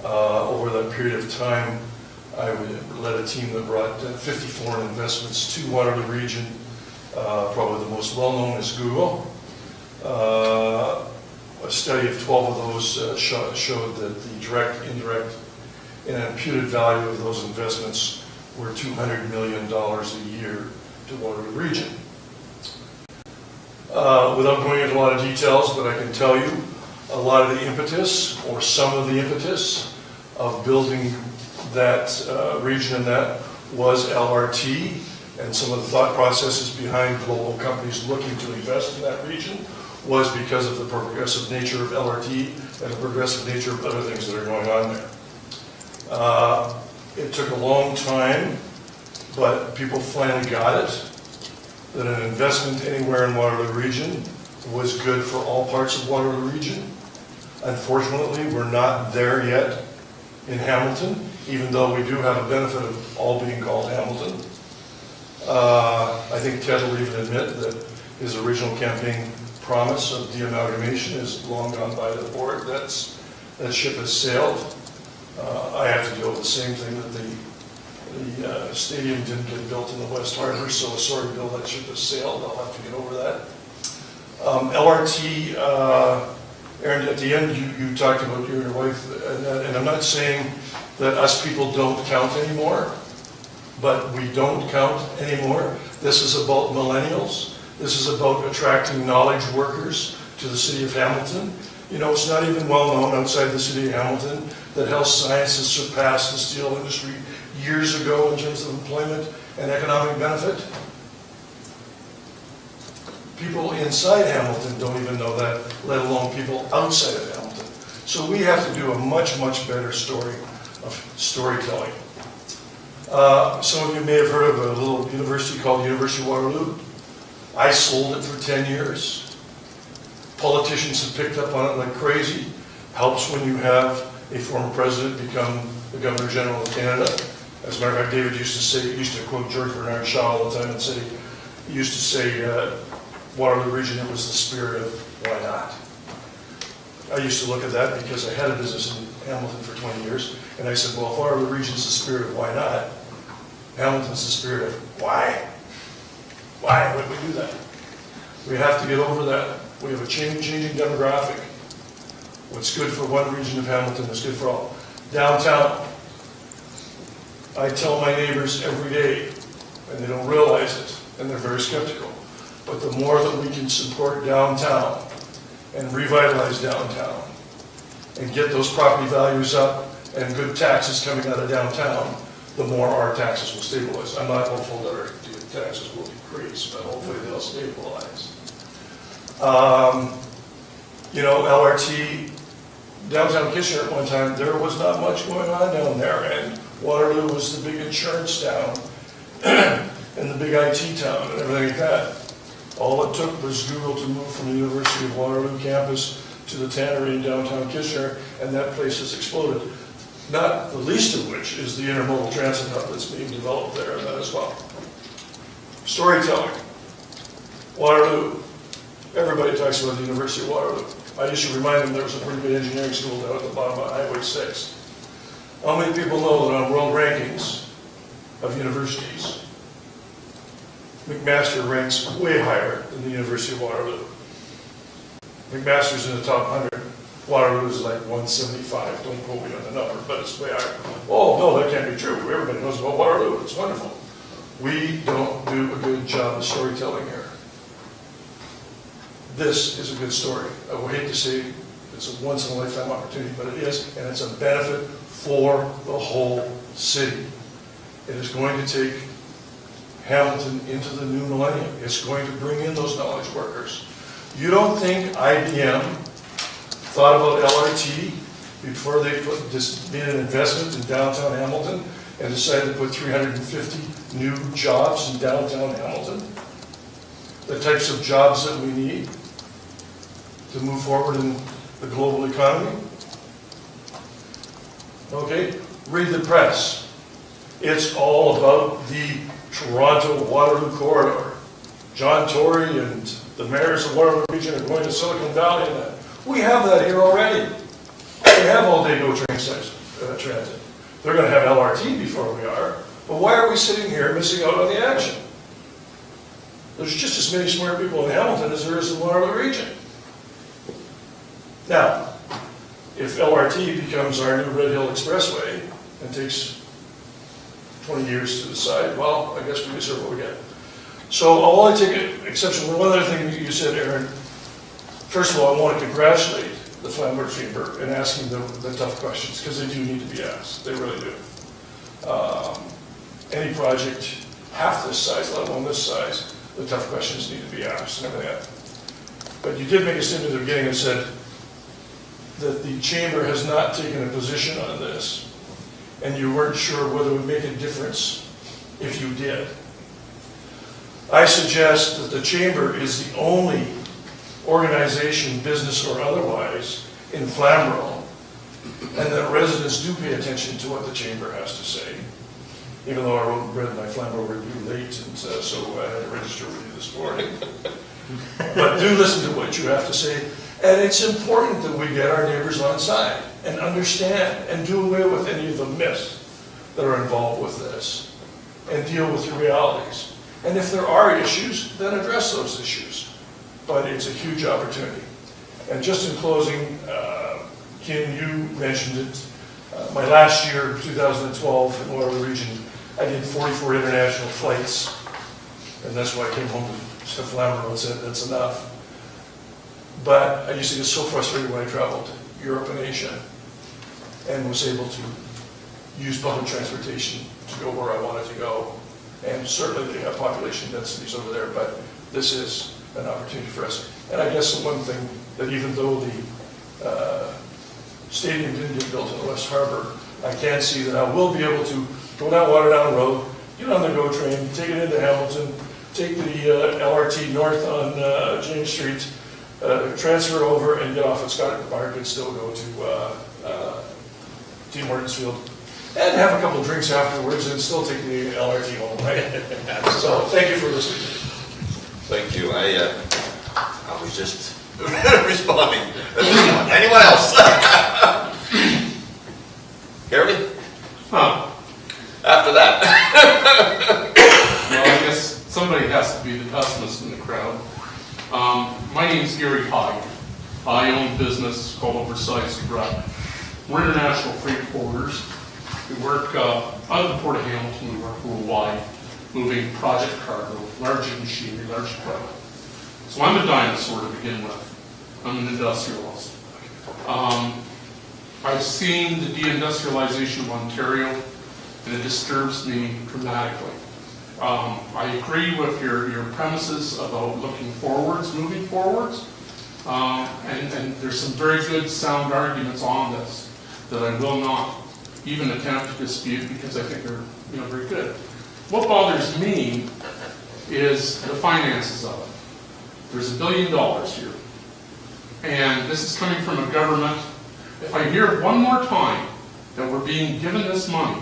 Over that period of time, I led a team that brought 50 foreign investments to Waterloo Region. Probably the most well-known is Google. A study of 12 of those showed that the direct, indirect, and imputed value of those investments were $200 million a year to Waterloo Region. Without going into a lot of details, but I can tell you a lot of the impetus, or some of the impetus, of building that region and that was LRT, and some of the thought processes behind global companies looking to invest in that region was because of the progressive nature of LRT and the progressive nature of other things that are going on there. It took a long time, but people finally got it, that an investment anywhere in Waterloo Region was good for all parts of Waterloo Region. Unfortunately, we're not there yet in Hamilton, even though we do have a benefit of all being called Hamilton. I think Ted will even admit that his original campaign promise of de-amalgamation is long gone by the board. That ship has sailed. I have to deal with the same thing, that the stadium didn't get built in the West Harbor, so sorry, Bill, that ship has sailed. I'll have to get over that. LRT, Aaron, at the end you talked about you and your wife, and I'm not saying that us people don't count anymore, but we don't count anymore. This is about millennials. This is about attracting knowledge workers to the city of Hamilton. You know, it's not even well known outside the city of Hamilton that health science has surpassed the steel industry years ago in terms of employment and economic benefit. People inside Hamilton don't even know that, let alone people outside of Hamilton. So we have to do a much, much better story of storytelling. Some of you may have heard of a little university called University of Waterloo. I sold it for 10 years. Politicians have picked up on it like crazy. Helps when you have a former president become the Governor General of Canada. As a matter of fact, David used to quote George Bernard Shaw all the time and say, he used to say, Waterloo Region, it was the spirit of why not. I used to look at that because I had a business in Hamilton for 20 years, and I said, well, if Waterloo Region's the spirit of why not, Hamilton's the spirit of why? Why would we do that? We have to get over that. We have a changing demographic. What's good for one region of Hamilton is good for all. Downtown, I tell my neighbors every day, and they don't realize it, and they're very skeptical, but the more that we can support downtown and revitalize downtown and get those property values up and good taxes coming out of downtown, the more our taxes will stabilize. I'm not hopeful that our taxes will decrease, but hopefully they'll stabilize. You know, LRT, downtown Kitchener at one time, there was not much going on down there, and Waterloo was the big insurance town and the big IT town and everything like that. All it took was Google to move from the University of Waterloo campus to the tannery in downtown Kitchener, and that place has exploded. Not the least of which is the intermodal transit hub that's being developed there and that as well. Storytelling. Waterloo. Everybody talks about the University of Waterloo. I used to remind them there was a pretty good engineering school down at the bottom of Highway 6. How many people know that on world rankings of universities, McMaster ranks way higher than the University of Waterloo? McMaster's in the top 100. Waterloo is like 175. Don't quote me on the number, but it's way higher. Oh, no, that can't be true. Everybody knows about Waterloo. It's wonderful. We don't do a good job of storytelling here. This is a good story. I would hate to say it's a once-in-a-lifetime opportunity, but it is, and it's a benefit for the whole city. It is going to take Hamilton into the new millennium. It's going to bring in those knowledge workers. You don't think IBM thought about LRT before they made an investment in downtown Hamilton and decided to put 350 new jobs in downtown Hamilton? The types of jobs that we need to move forward in the global economy? Okay, read the press. It's all about the Toronto-Waterloo corridor. John Tory and the mayors of Waterloo region are going to Silicon Valley and that. We have that here already. We have all-day GO train transit. They're going to have LRT before we are. But why are we sitting here missing out on the action? There's just as many smart people in Hamilton as there is in the Waterloo region. Now, if LRT becomes our new Red Hill Expressway and takes 20 years to decide, well, I guess we deserve what we get. So I'll only take exception with one other thing that you said, Aaron. First of all, I want to congratulate the Flamborough Chamber in asking the tough questions, because they do need to be asked. They really do. Any project half this size, let alone this size, the tough questions need to be asked and everything else. But you did make a statement at the beginning that said that the chamber has not taken a position on this, and you weren't sure whether it would make a difference if you did. I suggest that the chamber is the only organization, business or otherwise, in Flamborough, and that residents do pay attention to what the chamber has to say. Even though I read my Flamborough review late, and so I had to register with you this morning. But do listen to what you have to say. And it's important that we get our neighbors on side and understand and do away with any of the myths that are involved with this and deal with the realities. And if there are issues, then address those issues. But it's a huge opportunity. And just in closing, Kim, you mentioned it. My last year, 2012, in Waterloo Region, I did 44 international flights. And that's why I came home to Flamborough and said, that's enough. But I used to get so frustrated when I traveled to Europe and Asia and was able to use public transportation to go where I wanted to go. And certainly they have population densities over there, but this is an opportunity for us. And I guess the one thing that even though the stadium didn't get built in the West Harbor, I can see that I will be able to go down Waterdown Road, get on the GO train, take it into Hamilton, take the LRT north on James Street, transfer over and get off at Scott Park and still go to Tim Hortons Field and have a couple of drinks afterwards and still take the LRT home, right? So thank you for listening. Thank you. I was just responding. Anyone else? Gary? Huh. After that. Well, I guess somebody has to be the pessimist in the crowd. My name's Gary Hyde. I own a business called Oversized Rep. We're international freight forwarders. We work out of the Port of Hamilton. We work worldwide, moving project cargo, large machinery, large equipment. So I'm a dinosaur to begin with. I'm an industrialist. I've seen the deindustrialization of Ontario, and it disturbs me dramatically. I agree with your premises about looking forwards, moving forwards, and there's some very good sound arguments on this that I will not even attempt to dispute because I think they're very good. What bothers me is the finances of it. There's $1 billion here, and this is coming from a government. If I hear one more time that we're being given this money,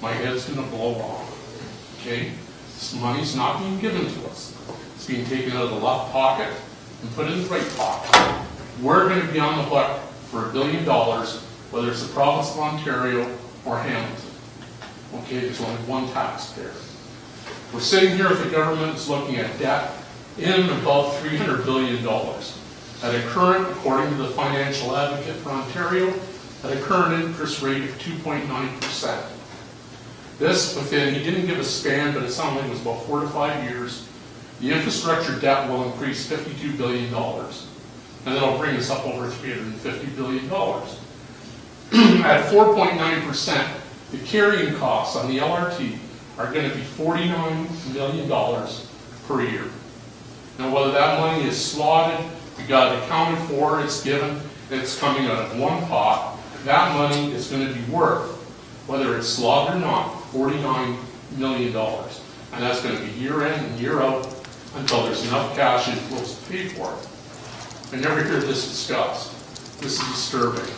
my head's going to blow off. Okay? This money's not being given to us. It's being taken out of the left pocket and put in the right pocket. We're going to be on the hook for $1 billion, whether it's the province of Ontario or Hamilton. Okay, there's only one taxpayer. We're sitting here with the government that's looking at debt in and above $300 billion. At a current, according to the Financial Advocate for Ontario, at a current interest rate of 2.9%. This within, he didn't give a span, but it sounded like it was about 4 to 5 years. The infrastructure debt will increase $52 billion, and that'll bring us up over $350 billion. At 4.9%, the carrying costs on the LRT are going to be $49 million per year. Now, whether that money is slotted, we got it accounted for, it's given, it's coming out of one pot, that money is going to be worth, whether it's slotted or not, $49 million. And that's going to be year in and year out until there's enough cash inflows to pay for it. I never hear this discussed. This is disturbing.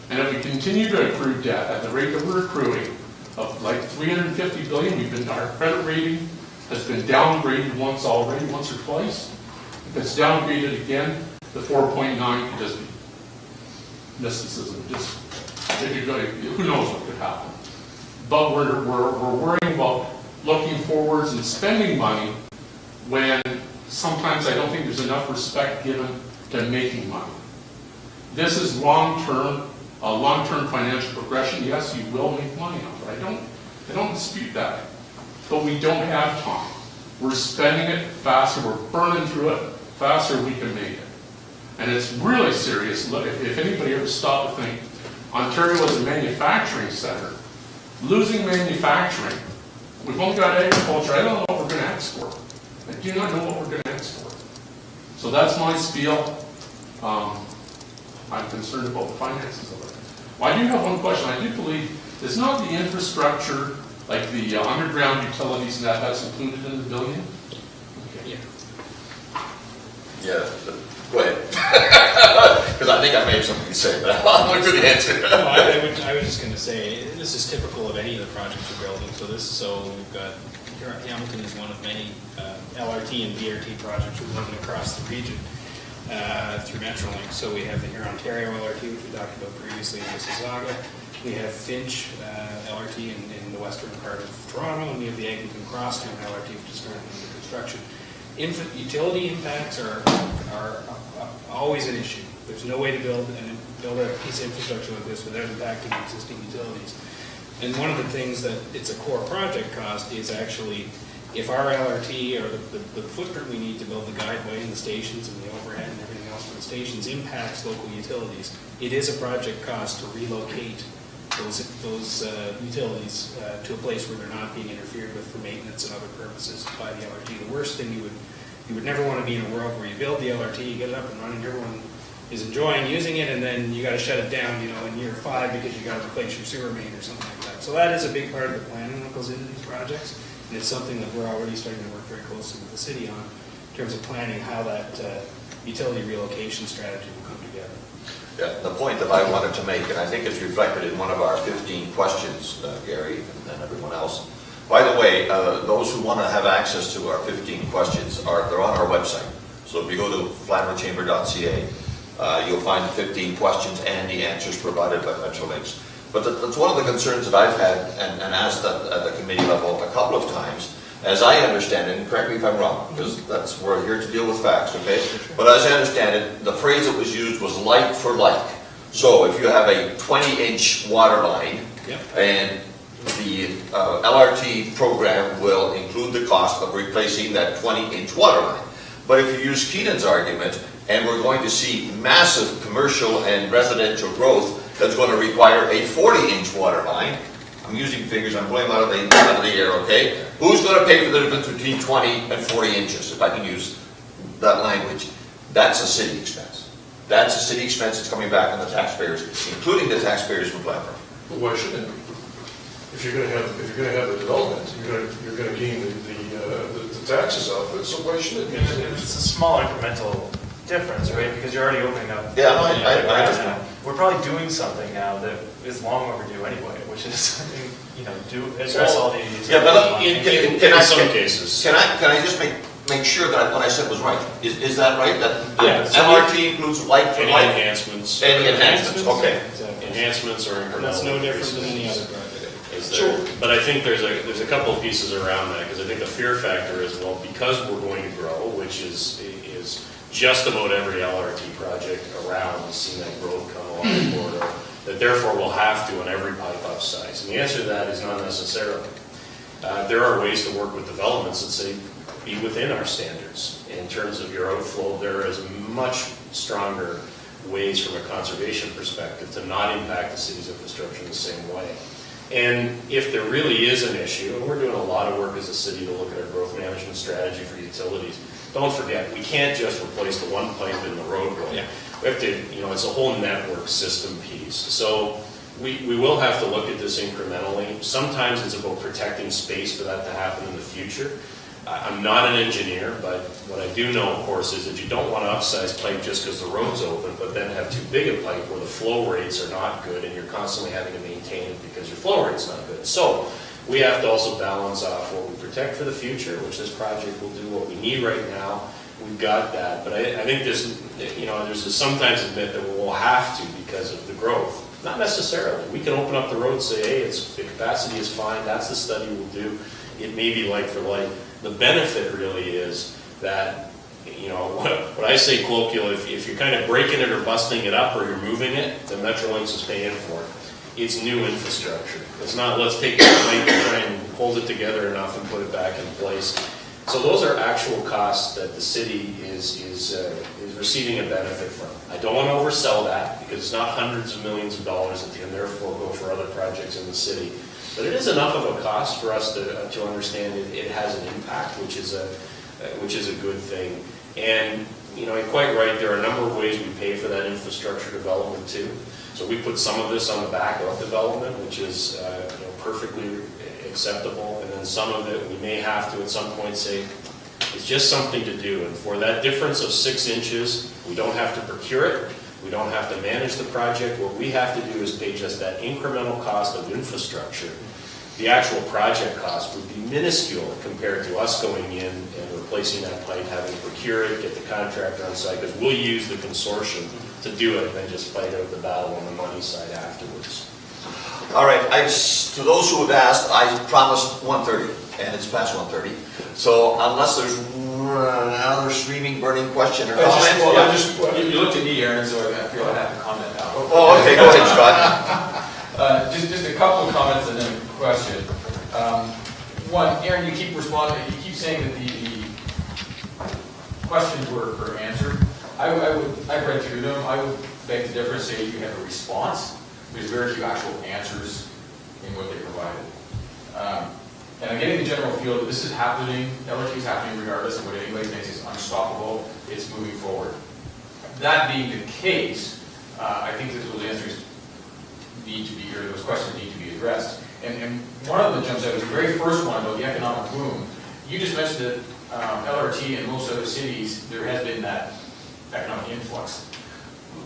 And if we continue to accrue debt at the rate that we're accruing, of like $350 billion, our credit rating has been downgraded once already, once or twice. If it's downgraded again, the 4.9 could just be mysticism. Just, who knows what could happen. But we're worrying about looking forwards and spending money when sometimes I don't think there's enough respect given to making money. This is long-term financial progression. Yes, you will make money off it. I don't dispute that. But we don't have time. We're spending it faster. We're burning through it faster we can make it. And it's really serious. Look, if anybody ever stopped to think, Ontario is a manufacturing center. Losing manufacturing, we've only got agriculture. I don't know what we're going to export. I do not know what we're going to export. So that's my spiel. I'm concerned about the finances of it. Well, I do have one question. I do believe it's not the infrastructure, like the underground utilities and that's included in the billion? Okay. Yeah, go ahead. Because I think I may have something to say, but I'll look for the answer. No, I was just going to say, this is typical of any of the projects we're building. So we've got, Hamilton is one of many LRT and BRT projects we're building across the region through Metrolink. So we have the Ontario LRT, which we talked about previously in Mississauga. We have Finch LRT in the western part of Toronto, and we have the Eglinton Crosstown LRT, which is currently under construction. Utility impacts are always an issue. There's no way to build a piece of infrastructure like this without impacting existing utilities. And one of the things that it's a core project cost is actually if our LRT or the footprint we need to build the guideway and the stations and the overhead and everything else for the stations impacts local utilities, it is a project cost to relocate those utilities to a place where they're not being interfered with for maintenance and other purposes by the LRT. The worst thing you would never want to be in a world where you build the LRT, you get it up and running, everyone is enjoying using it, and then you got to shut it down, in year 5 because you got to replace your sewer main or something like that. So that is a big part of the planning that goes into these projects, and it's something that we're already starting to work very closely with the city on in terms of planning how that utility relocation strategy will come together. Yeah, the point that I wanted to make, and I think it's reflected in one of our 15 questions, Gary, and everyone else. By the way, those who want to have access to our 15 questions, they're on our website. So if you go to flamboroughchamber.ca, you'll find the 15 questions and the answers provided by Metrolinx. But that's one of the concerns that I've had and asked at the committee level a couple of times. As I understand it, and correct me if I'm wrong, because we're here to deal with facts, okay? But as I understand it, the phrase that was used was like for like. So if you have a 20-inch water line, and the LRT program will include the cost of replacing that 20-inch water line. But if you use Keenan's argument, and we're going to see massive commercial and residential growth that's going to require a 40-inch water line, I'm using figures, I'm blowing out of the air, okay? Who's going to pay for the difference between 20 and 40 inches, if I can use that language? That's a city expense. That's a city expense that's coming back on the taxpayers, including the taxpayers from Flamborough. But why shouldn't it be? If you're going to have the development, you're going to gain the taxes off it. So why shouldn't it be? It's a small incremental difference, right? Because you're already opening up. Yeah, I understand. We're probably doing something now that is long overdue anyway, which is address all these. Yeah, but In some cases. Can I just make sure that what I said was right? Is that right? That Yeah. MRT includes like for Any like? enhancements. Any enhancements, okay. Exactly. Enhancements or incremental. That's no different increases. than any other project. But I think there's a couple of pieces around that, because I think the fear factor is, well, because we're going to grow, which is just about every LRT project around has seen that growth come along the corridor, that therefore we'll have to on every pipe upsize. And the answer to that is not necessarily. There are ways to work with developments that say, be within our standards. In terms of your outflow, there is much stronger ways from a conservation perspective to not impact the city's infrastructure in the same way. And if there really is an issue, and we're doing a lot of work as a city to look at our growth management strategy for utilities, don't forget, we can't just replace the one pipe in the roadway. We have to, it's a whole network system piece. So we will have to look at this incrementally. Sometimes it's about protecting space for that to happen in the future. I'm not an engineer, but what I do know, of course, is that you don't want to upsize pipe just because the road's open, but then have too big a pipe where the flow rates are not good and you're constantly having to maintain it because your flow rate's not good. So we have to also balance off what we protect for the future, which this project will do what we need right now. We've got that, but I think there's a sometimes admit that we'll have to because of the growth. Not necessarily. We can open up the road and say, hey, the capacity is fine, that's the study we'll do. It may be like for like. The benefit really is that, what I say colloquial, if you're kind of breaking it or busting it up or you're moving it, then Metrolinx is paying for it. It's new infrastructure. It's not, let's take the plank and try and hold it together enough and put it back in place. So those are actual costs that the city is receiving a benefit from. I don't want to oversell that because it's not hundreds of millions of dollars that can therefore go for other projects in the city. But it is enough of a cost for us to understand it has an impact, which is a good thing. And you're quite right. There are a number of ways we pay for that infrastructure development too. So we put some of this on the back of development, which is perfectly acceptable, and then some of it we may have to at some point say it's just something to do. And for that difference of 6 inches, we don't have to procure it. We don't have to manage the project. What we have to do is pay just that incremental cost of infrastructure. The actual project cost would be minuscule compared to us going in and replacing that pipe, having to procure it, get the contractor on site, because we'll use the consortium to do it and then just fight out the battle on the money side afterwards. All right, to those who have asked, I promised 1:30, and it's past 1:30. So unless there's another screaming, burning question or comment. You looked at me, Aaron, so I feel I have to comment now. Oh, okay, go ahead, Scott. Just a couple of comments and then a question. One, Aaron, you keep saying that the questions were answered. I've read through them. I would beg to differ, say you have a response. There's very few actual answers in what they provided. And I'm getting the general feel that this is happening, LRT is happening regardless of what anybody thinks is unstoppable, it's moving forward. That being the case, I think that those answers need to be, or those questions need to be addressed. And one of them that jumps out is the very first one about the economic boom. You just mentioned that LRT and most other cities, there has been that economic influx.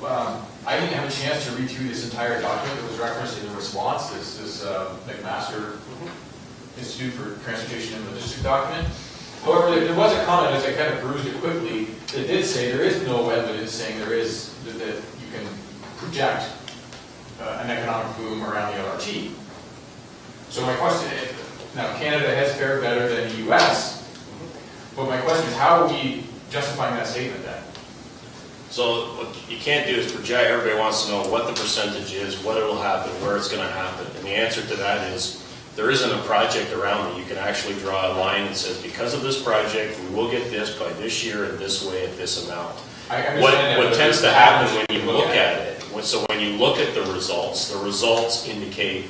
I didn't have a chance to read through this entire document that was referenced in the response, this McMaster Institute for Transportation and Logistics document. However, there was a comment, as I kind of perused it quickly, that did say there is no evidence saying that you can project an economic boom around the LRT. So my question is, now Canada has fared better than the US, but my question is, how are we justifying that statement then? So what you can't do is project. Everybody wants to know what the percentage is, what it will happen, where it's going to happen. And the answer to that is there isn't a project around it. You can actually draw a line that says, because of this project, we will get this by this year and this way at this amount. What tends to happen when you look at it, so when you look at the results indicate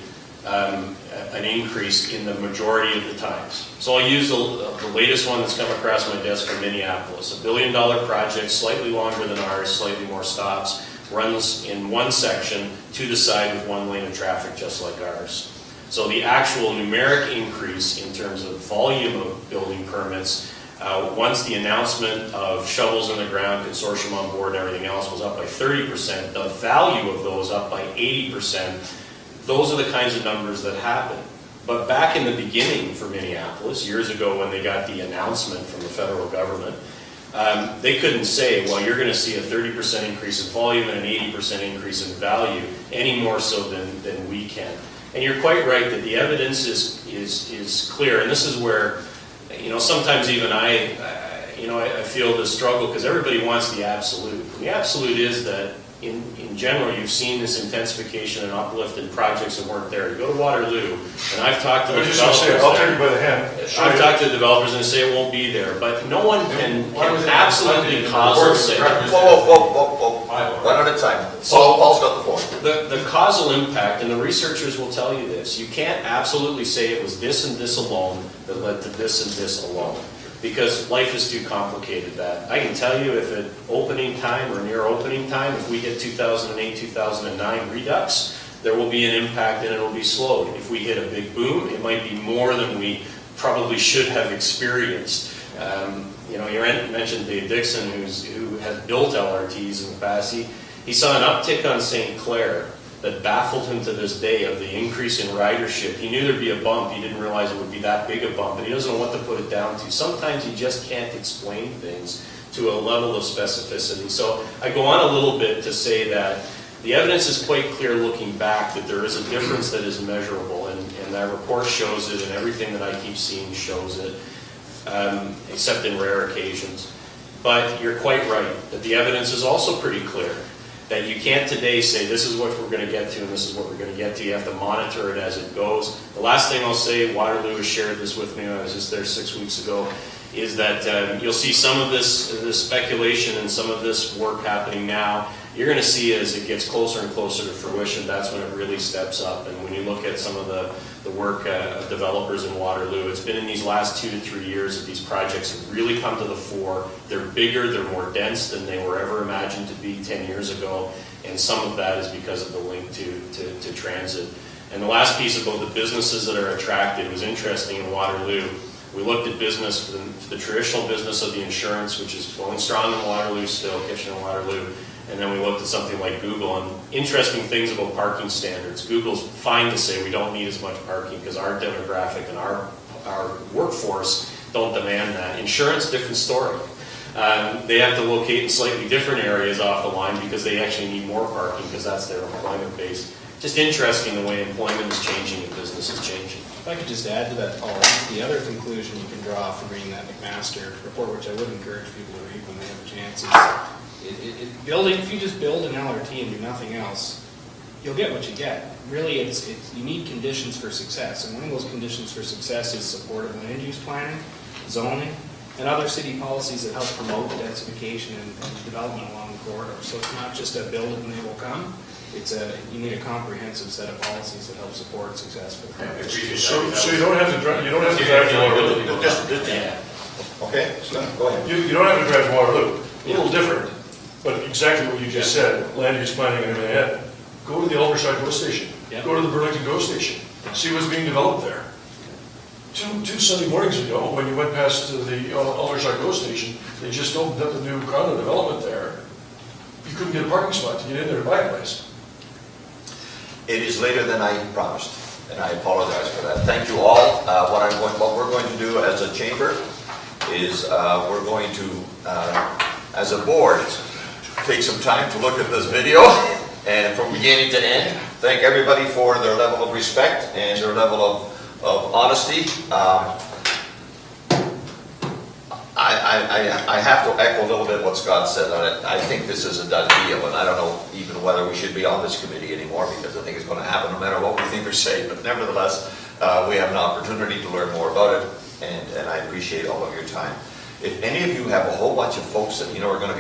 an increase in the majority of the times. So I'll use the latest one that's come across my desk from Minneapolis. $1 billion project, slightly longer than ours, slightly more stops, runs in one section to the side with one lane of traffic just like ours. So the actual numeric increase in terms of volume of building permits, once the announcement of shovels in the ground, consortium on board, and everything else was up by 30%, the value of those up by 80%. Those are the kinds of numbers that happen. But back in the beginning for Minneapolis, years ago when they got the announcement from the federal government, they couldn't say, well, you're going to see a 30% increase in volume and an 80% increase in value, any more so than we can. And you're quite right that the evidence is clear, and this is where, sometimes even I feel this struggle because everybody wants the absolute. And the absolute is that in general, you've seen this intensification and uplift in projects that weren't there. You go to Waterloo, and I've talked to I the was just gonna say, developers I'll take there. you by the hand. I've talked to the developers and they say it won't be there, but no one can absolutely causal say. Whoa. One at a time. Paul's got the floor. The causal impact, and the researchers will tell you this, you can't absolutely say it was this and this alone that led to this and this alone, because life is too complicated that. I can tell you if at opening time or near opening time, if we hit 2008, 2009 redux, there will be an impact and it will be slowed. If we hit a big boom, it might be more than we probably should have experienced. You mentioned Dave Dixon, who has built LRTs in the past. He saw an uptick on St. Clair that baffled him to this day of the increase in ridership. He knew there'd be a bump. He didn't realize it would be that big a bump, and he doesn't know what to put it down to. Sometimes you just can't explain things to a level of specificity. So I go on a little bit to say that the evidence is quite clear looking back that there is a difference that is measurable, and that report shows it, and everything that I keep seeing shows it, except in rare occasions. But you're quite right, that the evidence is also pretty clear, that you can't today say this is what we're going to get to and this is what we're going to get to. You have to monitor it as it goes. The last thing I'll say, Waterloo has shared this with me, I was just there 6 weeks ago, is that you'll see some of this speculation and some of this work happening now. You're going to see as it gets closer and closer to fruition, that's when it really steps up. And when you look at some of the work of developers in Waterloo, it's been in these last 2 to 3 years that these projects have really come to the fore. They're bigger, they're more dense than they were ever imagined to be 10 years ago. And some of that is because of the link to transit. And the last piece about the businesses that are attracted, it was interesting in Waterloo. We looked at business, the traditional business of the insurance, which is going strong in Waterloo still, Kitchener and Waterloo. And then we looked at something like Google, and interesting things about parking standards. Google's fine to say we don't need as much parking because our demographic and our workforce don't demand that. Insurance, different story. They have to locate in slightly different areas off the line because they actually need more parking because that's their employment base. Just interesting the way employment is changing and business is changing. If I could just add to that, Paul, the other conclusion you can draw from reading that McMaster report, which I would encourage people to read when they have a chance, is building. If you just build an LRT and do nothing else, you'll get what you get. Really, you need conditions for success, and one of those conditions for success is supportive land use planning, zoning, and other city policies that help promote densification and development along the corridor. So it's not just a build it and they will come. You need a comprehensive set of policies that help support success for the corridor. So you don't have to drive, to Waterloo. Okay, go ahead. You don't have to drive to Waterloo. A little different, but exactly what you just said, land use planning and everything ahead. Go to the Aldershot GO Station. Yep. Go to the Burlington GO Station. See what's being developed there. Two Sunday mornings ago, when you went past the Aldershot GO Station, they just opened up the new condo development there. You couldn't get a parking spot to get in there to buy a place. It is later than I promised, and I apologize for that. Thank you all. What we're going to do as a chamber is we're going to, as a board, take some time to look at this video, and from beginning to end, thank everybody for their level of respect and their level of honesty. I have to echo a little bit what Scott said on it. I think this is a done deal, and I don't know even whether we should be on this committee anymore, because I think it's going to happen no matter what we think or say. But nevertheless, we have an opportunity to learn more about it, and I appreciate all of your time. If any of you have a whole bunch of folks that you know are going to be